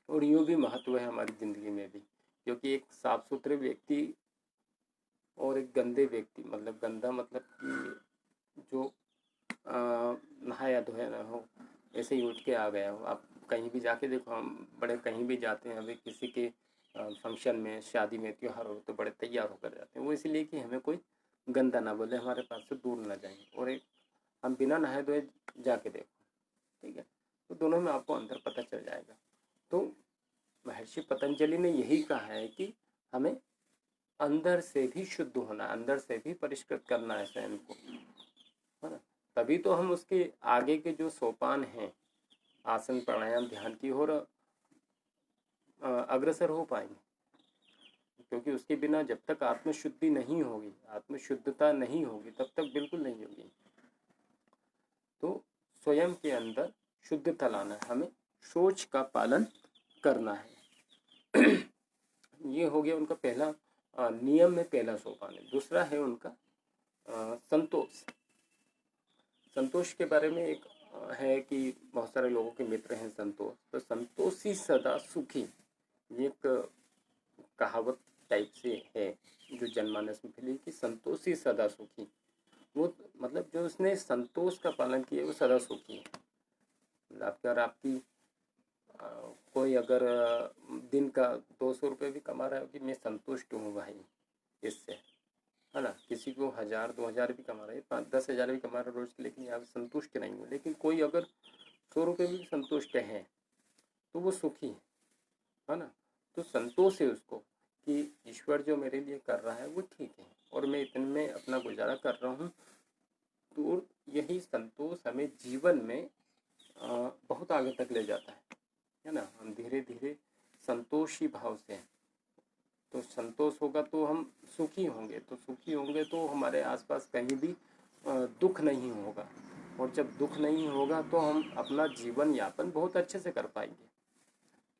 और यूँ भी महत्व है हमारी ज़िंदगी में भी, क्योंकि एक साफ सुथरे व्यक्ति और एक गंदे व्यक्ति, मतलब गंदा मतलब कि जो नहाया धोया ना हो, ऐसे ही उठ के आ गया हो। आप कहीं भी जाके देखो, हम बड़े कहीं भी जाते हैं, अभी किसी के फंक्शन में, शादी में, त्योहार हो तो बड़े तैयार होकर जाते हैं। वो इसलिए कि हमें कोई गंदा ना बोले, हमारे पास से दूर ना जाए। और एक हम बिना नहाए धोए जाके देखो, ठीक है, तो दोनों में आपको अंतर पता चल जाएगा। तो महर्षि पतंजलि ने यही कहा है कि हमें अंदर से भी शुद्ध होना, अंदर से भी परिष्कृत करना है स्वयं को, है ना। तभी तो हम उसके आगे के जो सोपान हैं, आसन प्राणायाम ध्यान की ओर अग्रसर हो पाएंगे। क्योंकि उसके बिना जब तक आत्मशुद्धि नहीं होगी, आत्मशुद्धता नहीं होगी, तब तक बिल्कुल नहीं होगी। तो स्वयं के अंदर शुद्धता लाना है, हमें शौच का पालन करना है। ये हो गया उनका पहला नियम में पहला सोपान है। दूसरा है उनका संतोष। संतोष के बारे में एक है कि बहुत सारे लोगों के मित्र हैं संतोष। तो संतोषी सदा सुखी, ये एक कहावत टाइप से है जो जनमानस में फैली कि संतोषी सदा सुखी। वो मतलब जो उसने संतोष का पालन किया वो सदा सुखी है। अगर आपकी कोई अगर दिन का 200 रुपये भी कमा रहा है कि मैं संतुष्ट हूँ भाई इससे, है ना। किसी को 1000-2000 भी कमा रहा है, 5-10 हज़ार भी कमा रहा है रोज के, लेकिन यहाँ संतुष्ट नहीं हूँ। लेकिन कोई अगर 100 रुपये भी संतुष्ट है तो वो सुखी है ना। तो संतोष है उसको कि ईश्वर जो मेरे लिए कर रहा है वो ठीक है और मैं इतने में अपना गुजारा कर रहा हूँ। तो यही संतोष हमें जीवन में बहुत आगे तक ले जाता है ना। हम धीरे धीरे संतोषी भाव से, तो संतोष होगा तो हम सुखी होंगे, तो सुखी होंगे तो हमारे आसपास कहीं भी दुख नहीं होगा, और जब दुख नहीं होगा तो हम अपना जीवन यापन बहुत अच्छे से कर पाएंगे।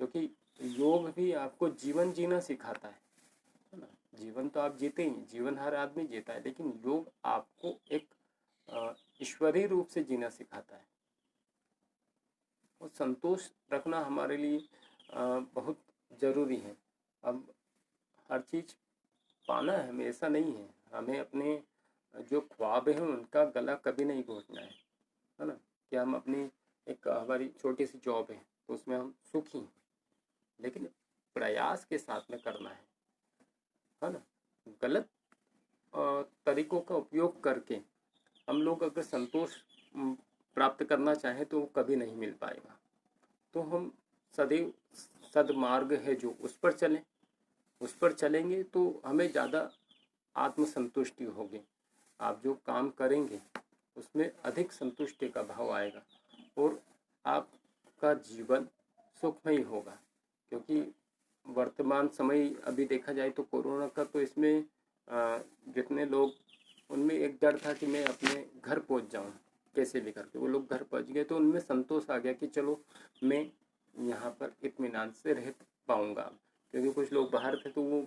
क्योंकि योग भी आपको जीवन जीना सिखाता है ना। जीवन तो आप जीते ही, जीवन हर आदमी जीता है, लेकिन योग आपको एक ईश्वरीय रूप से जीना सिखाता है। और संतोष रखना हमारे लिए बहुत ज़रूरी है। अब हर चीज़ पाना है हमें ऐसा नहीं है, हमें अपने जो ख्वाब हैं उनका गला कभी नहीं घोटना है ना। कि हम अपनी एक हमारी छोटी सी जॉब है तो उसमें हम सुखी हैं, लेकिन प्रयास के साथ में करना है ना। गलत तरीकों का उपयोग करके हम लोग अगर संतोष प्राप्त करना चाहें तो वो कभी नहीं मिल पाएगा। तो हम सदैव सदमार्ग है जो उस पर चलें, उस पर चलेंगे तो हमें ज़्यादा आत्मसंतुष्टि होगी। आप जो काम करेंगे उसमें अधिक संतुष्टि का भाव आएगा और आपका जीवन सुखमय होगा। क्योंकि वर्तमान समय अभी देखा जाए तो कोरोना का, तो इसमें जितने लोग, उनमें एक डर था कि मैं अपने घर पहुंच जाऊं कैसे भी करके। वो लोग घर पहुंच गए तो उनमें संतोष आ गया कि चलो मैं यहाँ पर इत्मीनान से रह पाऊँगा। क्योंकि कुछ लोग बाहर थे तो वो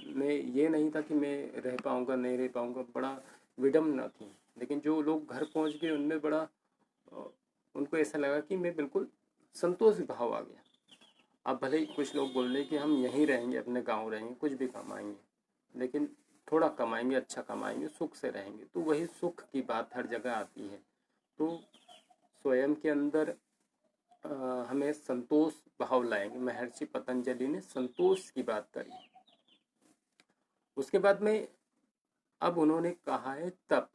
मैं ये नहीं था कि मैं रह पाऊँगा नहीं रह पाऊँगा, बड़ा विडम्बना थी। लेकिन जो लोग घर पहुँच गए उनमें बड़ा उनको ऐसा लगा कि मैं बिल्कुल संतोष भाव आ गया। अब भले ही कुछ लोग बोल रहे कि हम यहीं रहेंगे, अपने गांव रहेंगे, कुछ भी कमाएंगे, लेकिन थोड़ा कमाएंगे, अच्छा कमाएंगे, सुख से रहेंगे। तो वही सुख की बात हर जगह आती है। तो स्वयं के अंदर हमें संतोष भाव लाएंगे। महर्षि पतंजलि ने संतोष की बात करी। उसके बाद में अब उन्होंने कहा है तप।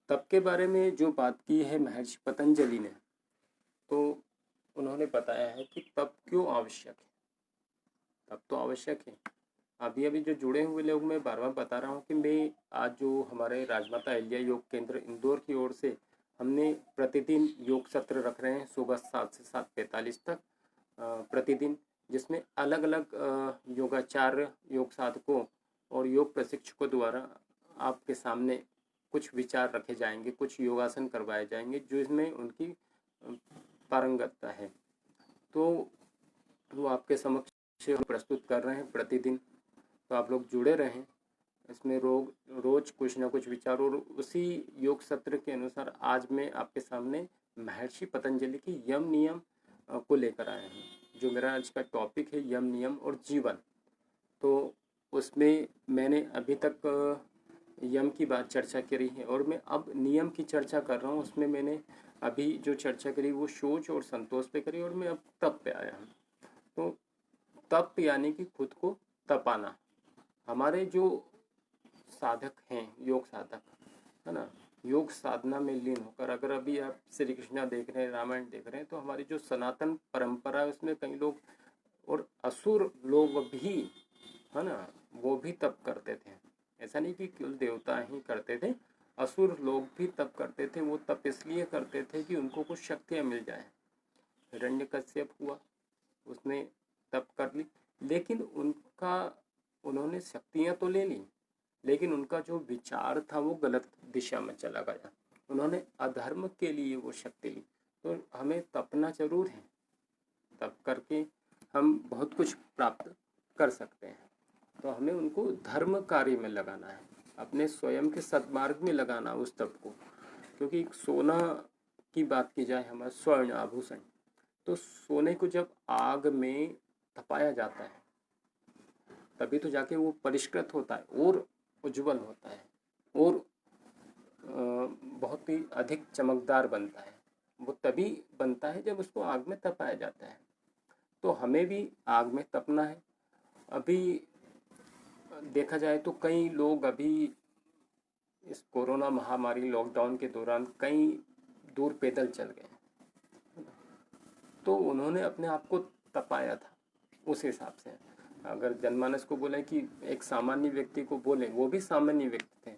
तप के बारे में जो बात की है महर्षि पतंजलि ने, तो उन्होंने बताया है कि तप क्यों आवश्यक है। तप तो आवश्यक है। अभी अभी जो जुड़े हुए लोग, मैं बार बार बता रहा हूँ कि मैं आज जो हमारे राजमाता अहिल्या योग केंद्र इंदौर की ओर से हमने प्रतिदिन योग सत्र रख रहे हैं सुबह 7 से 7:45 तक प्रतिदिन, जिसमें अलग अलग योगाचार्य, योग साधकों और योग प्रशिक्षकों द्वारा आपके सामने कुछ विचार रखे जाएंगे, कुछ योगासन करवाए जाएंगे जो इसमें उनकी पारंगतता है। तो वो आपके समक्ष प्रस्तुत कर रहे हैं प्रतिदिन। तो आप लोग जुड़े रहें, इसमें रोज कुछ ना कुछ विचार, और उसी योग सत्र के अनुसार आज मैं आपके सामने महर्षि पतंजलि की यम नियम को लेकर आया हूँ। जो मेरा आज का टॉपिक है यम नियम और जीवन, तो उसमें मैंने अभी तक यम की बात चर्चा करी है और मैं अब नियम की चर्चा कर रहा हूँ। उसमें मैंने अभी जो चर्चा करी वो शौच और संतोष पे करी, और मैं अब तप पे आया हूँ। तो तप यानी कि खुद को तपाना। हमारे जो साधक हैं, योग साधक, है ना, योग साधना में लीन होकर, अगर अभी आप श्री कृष्णा देख रहे हैं, रामायण देख रहे हैं, तो हमारी जो सनातन परंपरा है उसमें कई लोग और असुर लोग भी, है ना, वो भी तप करते थे। ऐसा नहीं कि केवल देवता ही करते थे, असुर लोग भी तप करते थे। वो तप इसलिए करते थे कि उनको कुछ शक्तियाँ मिल जाए। हिरण्यकश्यप हुआ, उसने तप कर ली, लेकिन उन्होंने शक्तियाँ तो ले ली, लेकिन उनका जो विचार था वो गलत दिशा में चला गया। उन्होंने अधर्म के लिए वो शक्ति ली। तो हमें तपना जरूर है, तप करके हम बहुत कुछ प्राप्त कर सकते हैं। तो हमें उनको धर्म कार्य में लगाना है, अपने स्वयं के सद्मार्ग में लगाना उस तप को। क्योंकि सोना की बात की जाए, हमारा स्वर्ण आभूषण, तो सोने को जब आग में तपाया जाता है तभी तो जाके वो परिष्कृत होता है और उज्जवल होता है और बहुत ही अधिक चमकदार बनता है। वो तभी बनता है जब उसको आग में तपाया जाता है। तो हमें भी आग में तपना है। अभी देखा जाए तो कई लोग अभी इस कोरोना महामारी लॉकडाउन के दौरान कई दूर पैदल चल गए, तो उन्होंने अपने आप को तपाया था। उस हिसाब से अगर जनमानस को बोले कि एक सामान्य व्यक्ति को बोले, वो भी सामान्य व्यक्ति थे,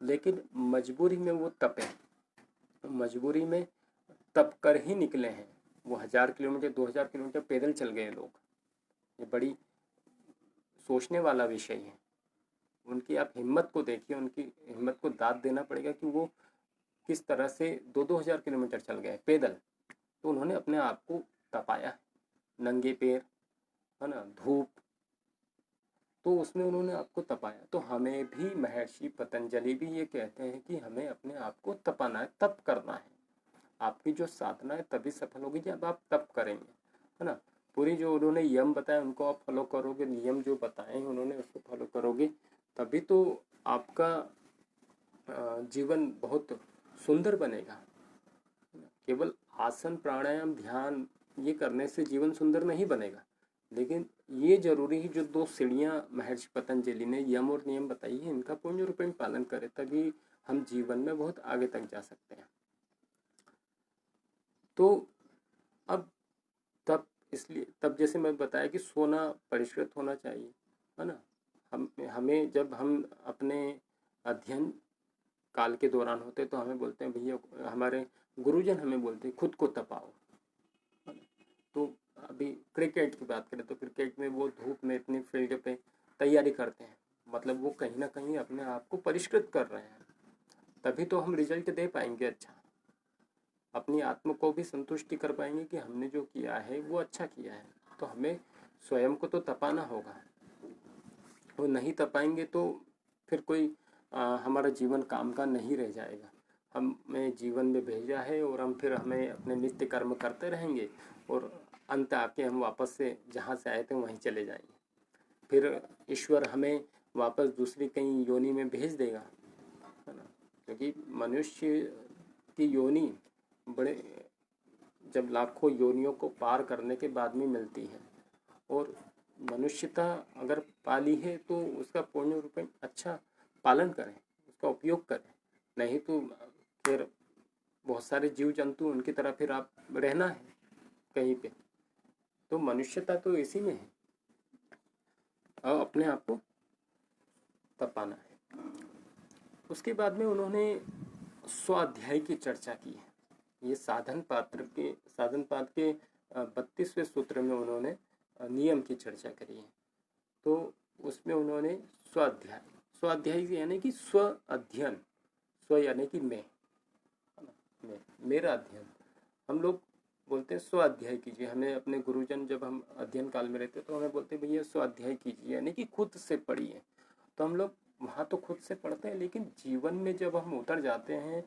लेकिन मजबूरी में वो तपे, मजबूरी में तप कर ही निकले हैं। वो 1000 किलोमीटर 2000 किलोमीटर पैदल चल गए लोग। ये बड़ी सोचने वाला विषय है। उनकी आप हिम्मत को देखिए, उनकी हिम्मत को दाद देना पड़ेगा कि वो किस तरह से 2-2 हज़ार किलोमीटर चल गए पैदल। तो उन्होंने अपने आप को तपाया, नंगे पैर, है ना, धूप, तो उसमें उन्होंने आपको तपाया। तो हमें भी महर्षि पतंजलि भी ये कहते हैं कि हमें अपने आप को तपाना है, तप करना है। आपकी जो साधना है तभी सफल होगी जब आप तप करेंगे, है ना। पूरी जो उन्होंने यम बताया उनको आप फॉलो करोगे, नियम जो बताए हैं उन्होंने उसको फॉलो करोगे, तभी तो आपका जीवन बहुत सुंदर बनेगा। केवल आसन प्राणायाम ध्यान ये करने से जीवन सुंदर नहीं बनेगा, लेकिन ये जरूरी है जो 2 सीढ़ियाँ महर्षि पतंजलि ने यम और नियम बताई है, इनका पूर्ण रूप में पालन करें, तभी हम जीवन में बहुत आगे तक जा सकते हैं। तो अब इसलिए तब जैसे मैं बताया कि सोना परिष्कृत होना चाहिए, है ना। हमें जब हम अपने अध्ययन काल के दौरान होते तो हमें बोलते हैं भैया, हमारे गुरुजन हमें बोलते हैं खुद को तपाओ। तो अभी क्रिकेट की बात करें तो क्रिकेट में वो धूप में इतनी फील्ड पे तैयारी करते हैं, मतलब वो कहीं ना कहीं अपने आप को परिष्कृत कर रहे हैं, तभी तो हम रिजल्ट दे पाएंगे अच्छा, अपनी आत्मा को भी संतुष्टि कर पाएंगे कि हमने जो किया है वो अच्छा किया है। तो हमें स्वयं को तो तपाना होगा, वो नहीं तपाएंगे तो फिर कोई हमारा जीवन काम का नहीं रह जाएगा। हमें जीवन में भेजा है और हमें अपने नित्य कर्म करते रहेंगे और अंत आके हम वापस से जहाँ से आए थे वहीं चले जाएंगे। फिर ईश्वर हमें वापस दूसरी कहीं योनि में भेज देगा, है ना। क्योंकि मनुष्य की योनि बड़े जब लाखों योनियों को पार करने के बाद में मिलती है, और मनुष्यता अगर पाली है तो उसका पूर्ण रूप में अच्छा पालन करें, उसका उपयोग करें, नहीं तो फिर बहुत सारे जीव जंतु उनकी तरह फिर आप रहना है कहीं पे। तो मनुष्यता तो इसी में है, और अपने आप को तपाना है। उसके बाद में उन्होंने स्वाध्याय की चर्चा की है। ये साधन पाद के 32वें सूत्र में उन्होंने नियम की चर्चा करी है। तो उसमें उन्होंने स्वाध्याय यानी कि स्व अध्ययन, स्व यानी कि मैं, मेरा अध्ययन। हम लोग बोलते हैं स्वाध्याय कीजिए, हमें अपने गुरुजन जब हम अध्ययन काल में रहते तो हमें बोलते हैं भैया स्वाध्याय कीजिए, यानी कि खुद से पढ़िए। तो हम लोग वहाँ तो खुद से पढ़ते हैं, लेकिन जीवन में जब हम उतर जाते हैं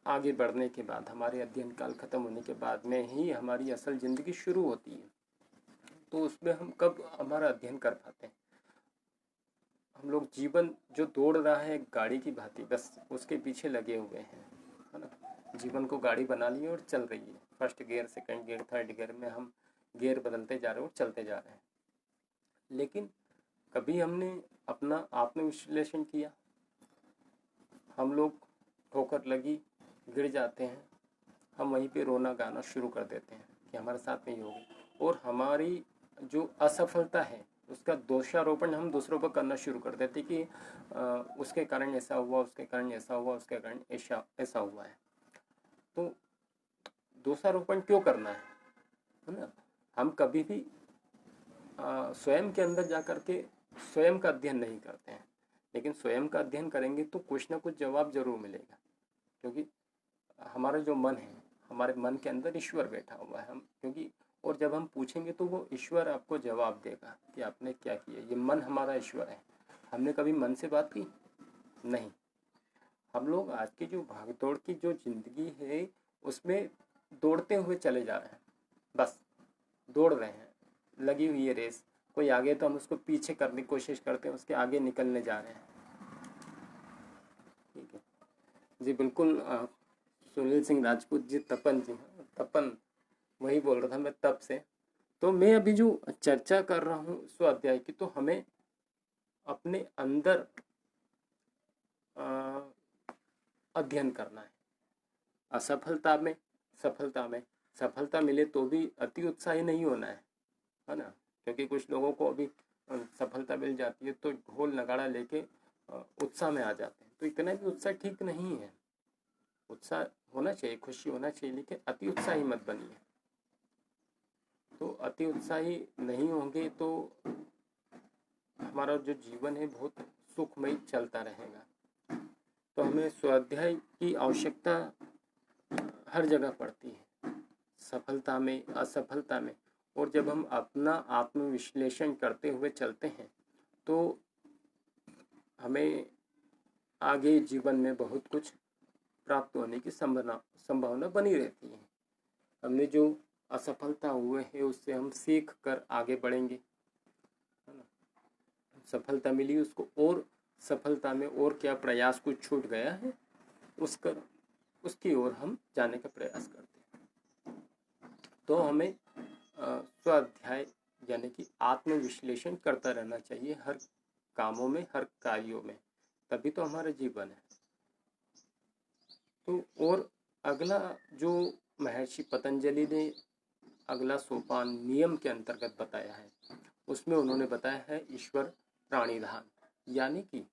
आगे बढ़ने के बाद, हमारे अध्ययन काल खत्म होने के बाद में ही हमारी असल ज़िंदगी शुरू होती है। तो उसमें हम कब हमारा अध्ययन कर पाते हैं? हम लोग जीवन जो दौड़ रहा है गाड़ी की भांति, बस उसके पीछे लगे हुए हैं, है ना। जीवन को गाड़ी बना ली और चल रही है, first gear, second gear, third gear में हम गियर बदलते जा रहे हैं और चलते जा रहे हैं। लेकिन कभी हमने अपना आत्मविश्लेषण किया? हम लोग ठोकर लगी, गिर जाते हैं, हम वहीं पे रोना गाना शुरू कर देते हैं कि हमारे साथ नहीं होगी, और हमारी जो असफलता है उसका दोषारोपण हम दूसरों पर करना शुरू कर देते कि उसके कारण ऐसा हुआ, उसके कारण ऐसा हुआ, उसके कारण ऐसा हुआ है। तो दोषारोपण क्यों करना है ना। हम कभी भी स्वयं के अंदर जा कर के स्वयं का अध्ययन नहीं करते हैं, लेकिन स्वयं का अध्ययन करेंगे तो कुछ ना कुछ जवाब जरूर मिलेगा, क्योंकि हमारा जो मन है, हमारे मन के अंदर ईश्वर बैठा हुआ है। हम क्योंकि और जब हम पूछेंगे तो वो ईश्वर आपको जवाब देगा कि आपने क्या किया। ये मन हमारा ईश्वर है। हमने कभी मन से बात की? नहीं। हम लोग आज की जो भागदौड़ की जो जिंदगी है उसमें दौड़ते हुए चले जा रहे हैं, बस दौड़ रहे हैं, लगी हुई है रेस। कोई आगे तो हम उसको पीछे करने की कोशिश करते हैं, उसके आगे निकलने जा रहे हैं। ठीक है जी, बिल्कुल। सुनील सिंह राजपूत जी, तपन जी, तपन वही बोल रहा था मैं तब से। तो मैं अभी जो चर्चा कर रहा हूँ स्वाध्याय की, तो हमें अपने अंदर अध्ययन करना है। असफलता में सफलता मिले तो भी अति उत्साही नहीं होना है ना। क्योंकि कुछ लोगों को अभी सफलता मिल जाती है तो ढोल नगाड़ा लेके उत्साह में आ जाते हैं। तो इतना भी उत्साह ठीक नहीं है। उत्साह होना चाहिए, खुशी होना चाहिए, लेकिन अति उत्साही मत बनिए। तो अति उत्साही नहीं होंगे तो हमारा जो जीवन है बहुत सुखमय चलता रहेगा। तो हमें स्वाध्याय की आवश्यकता हर जगह पड़ती है, सफलता में, असफलता में। और जब हम अपना आत्मविश्लेषण करते हुए चलते हैं तो हमें आगे जीवन में बहुत कुछ प्राप्त होने की संभावना बनी रहती है। हमने जो असफलता हुए है उससे हम सीख कर आगे बढ़ेंगे, है ना। सफलता मिली, उसको और सफलता में और क्या प्रयास कुछ छूट गया है उसकी ओर हम जाने का प्रयास करते हैं। तो हमें स्वाध्याय यानी कि आत्मविश्लेषण करता रहना चाहिए हर कामों में, हर कार्यों में, तभी तो हमारा जीवन है। तो और अगला जो महर्षि पतंजलि ने अगला सोपान नियम के अंतर्गत बताया है, उसमें उन्होंने बताया है ईश्वर प्राणिधान, यानी कि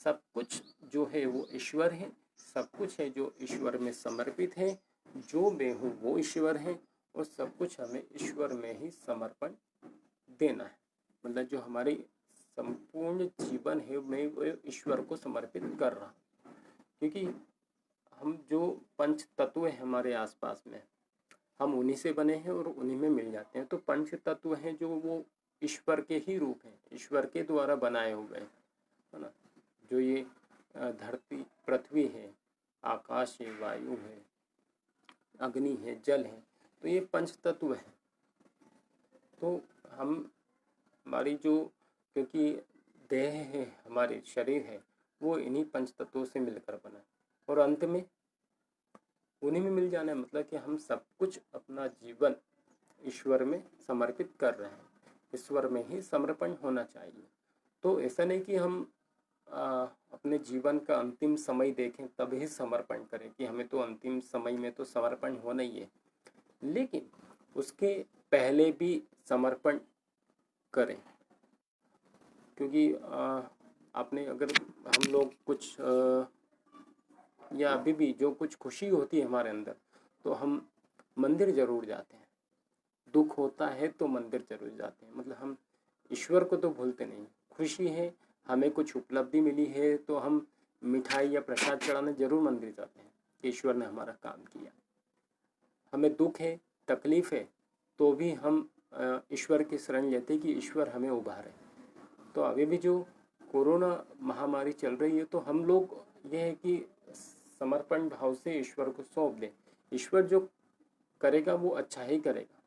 सब कुछ जो है वो ईश्वर है, सब कुछ है जो ईश्वर में समर्पित है, जो मैं हूँ वो ईश्वर है, और सब कुछ हमें ईश्वर में ही समर्पण देना है। मतलब जो हमारी संपूर्ण जीवन है मैं वो ईश्वर को समर्पित कर रहा हूँ। क्योंकि हम जो पंच तत्व है हमारे आसपास में, हम उन्हीं से बने हैं और उन्हीं में मिल जाते हैं। तो पंच तत्व हैं जो वो ईश्वर के ही रूप हैं, ईश्वर के द्वारा बनाए हुए हैं, है ना। जो ये धरती पृथ्वी है, आकाश है, वायु है, अग्नि है, जल है, तो ये पंच तत्व हैं। तो हमारी जो, क्योंकि देह है, हमारे शरीर है, वो इन्हीं पंच तत्वों से मिलकर बना है, और अंत में उन्हीं में मिल जाना है। मतलब कि हम सब कुछ अपना जीवन ईश्वर में समर्पित कर रहे हैं, ईश्वर में ही समर्पण होना चाहिए। तो ऐसा नहीं कि हम अपने जीवन का अंतिम समय देखें तब ही समर्पण करें कि हमें तो अंतिम समय में तो समर्पण होना ही है, लेकिन उसके पहले भी समर्पण करें। क्योंकि आपने अगर हम लोग कुछ या अभी भी जो कुछ खुशी होती है हमारे अंदर, तो हम मंदिर जरूर जाते हैं। दुख होता है तो मंदिर जरूर जाते हैं। मतलब हम ईश्वर को तो भूलते नहीं। खुशी है, हमें कुछ उपलब्धि मिली है, तो हम मिठाई या प्रसाद चढ़ाने जरूर मंदिर जाते हैं कि ईश्वर ने हमारा काम किया। हमें दुख है, तकलीफ है, तो भी हम ईश्वर की शरण लेते कि ईश्वर हमें उबारे। तो अभी भी जो कोरोना महामारी चल रही है तो हम लोग ये है कि समर्पण भाव से ईश्वर को सौंप दें। ईश्वर जो करेगा वो अच्छा ही करेगा,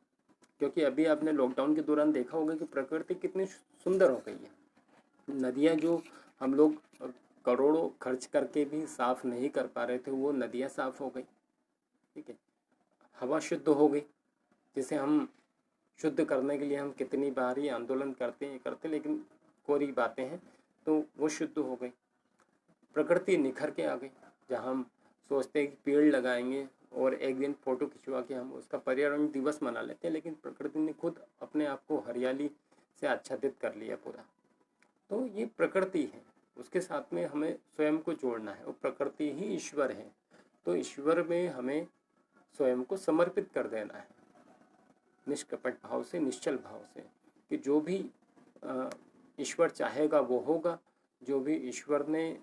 क्योंकि अभी आपने लॉकडाउन के दौरान देखा होगा कि प्रकृति कितनी सुंदर हो गई है। नदियाँ जो हम लोग करोड़ों खर्च करके भी साफ नहीं कर पा रहे थे, वो नदियाँ साफ हो गई। ठीक है, हवा शुद्ध हो गई, जिसे हम शुद्ध करने के लिए हम कितनी बार ही आंदोलन करते लेकिन कोरी बातें हैं, तो वो शुद्ध हो गई। प्रकृति निखर के आ गई। जहाँ हम सोचते हैं कि पेड़ लगाएंगे और एक दिन फ़ोटो खिंचवा के हम उसका पर्यावरण दिवस मना लेते हैं, लेकिन प्रकृति ने खुद अपने आप को हरियाली से आच्छादित कर लिया पूरा। तो ये प्रकृति है, उसके साथ में हमें स्वयं को जोड़ना है, और प्रकृति ही ईश्वर है। तो ईश्वर में हमें स्वयं को समर्पित कर देना है, निष्कपट भाव से, निश्चल भाव से, कि जो भी ईश्वर चाहेगा वो होगा, जो भी ईश्वर ने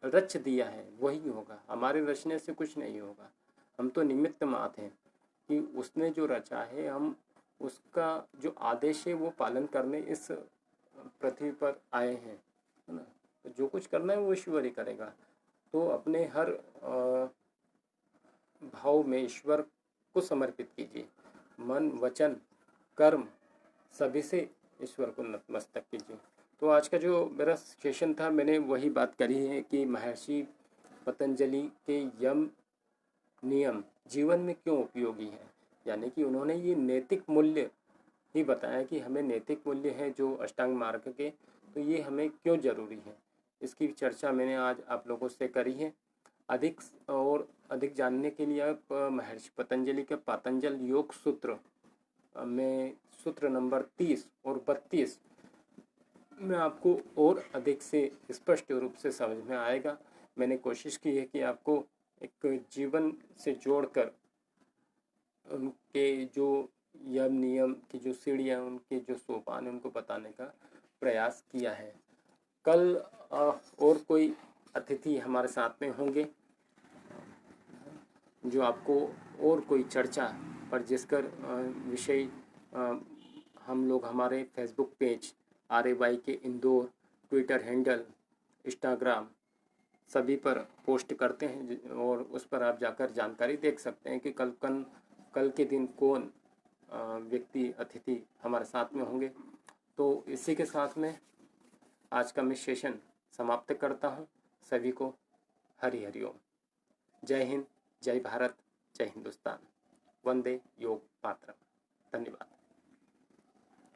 रच दिया है वही होगा। हमारे रचने से कुछ नहीं होगा, हम तो निमित्त मात्र हैं कि उसने जो रचा है, हम उसका जो आदेश है वो पालन करने इस पृथ्वी पर आए हैं, है ना। तो जो कुछ करना है वो ईश्वर ही करेगा। तो अपने हर भाव में ईश्वर को समर्पित कीजिए, मन वचन कर्म सभी से ईश्वर को नतमस्तक कीजिए। तो आज का जो मेरा सेशन था, मैंने वही बात करी है कि महर्षि पतंजलि के यम नियम जीवन में क्यों उपयोगी है, यानी कि उन्होंने ये नैतिक मूल्य ही बताया कि हमें नैतिक मूल्य है जो अष्टांग मार्ग के, तो ये हमें क्यों ज़रूरी है। इसकी चर्चा मैंने आज आप लोगों से करी है। अधिक जानने के लिए आप महर्षि पतंजलि के पतंजल योग सूत्र में सूत्र नंबर 30 और 32 में आपको और अधिक से स्पष्ट रूप से समझ में आएगा। मैंने कोशिश की है कि आपको एक जीवन से जोड़कर उनके जो यम नियम की जो सीढ़ियाँ, उनके जो सोपान हैं, उनको बताने का प्रयास किया है। कल और कोई अतिथि हमारे साथ में होंगे जो आपको और कोई चर्चा पर जिसका विषय हम लोग हमारे फेसबुक पेज RAY के इंदौर, ट्विटर हैंडल, इंस्टाग्राम सभी पर पोस्ट करते हैं, और उस पर आप जाकर जानकारी देख सकते हैं कि कल के दिन कौन व्यक्ति अतिथि हमारे साथ में होंगे। तो इसी के साथ में आज का मैं सेशन समाप्त करता हूँ। सभी को हरि हरि ओम। जय हिंद, जय भारत, जय हिंदुस्तान। वंदे योग मातरम। धन्यवाद।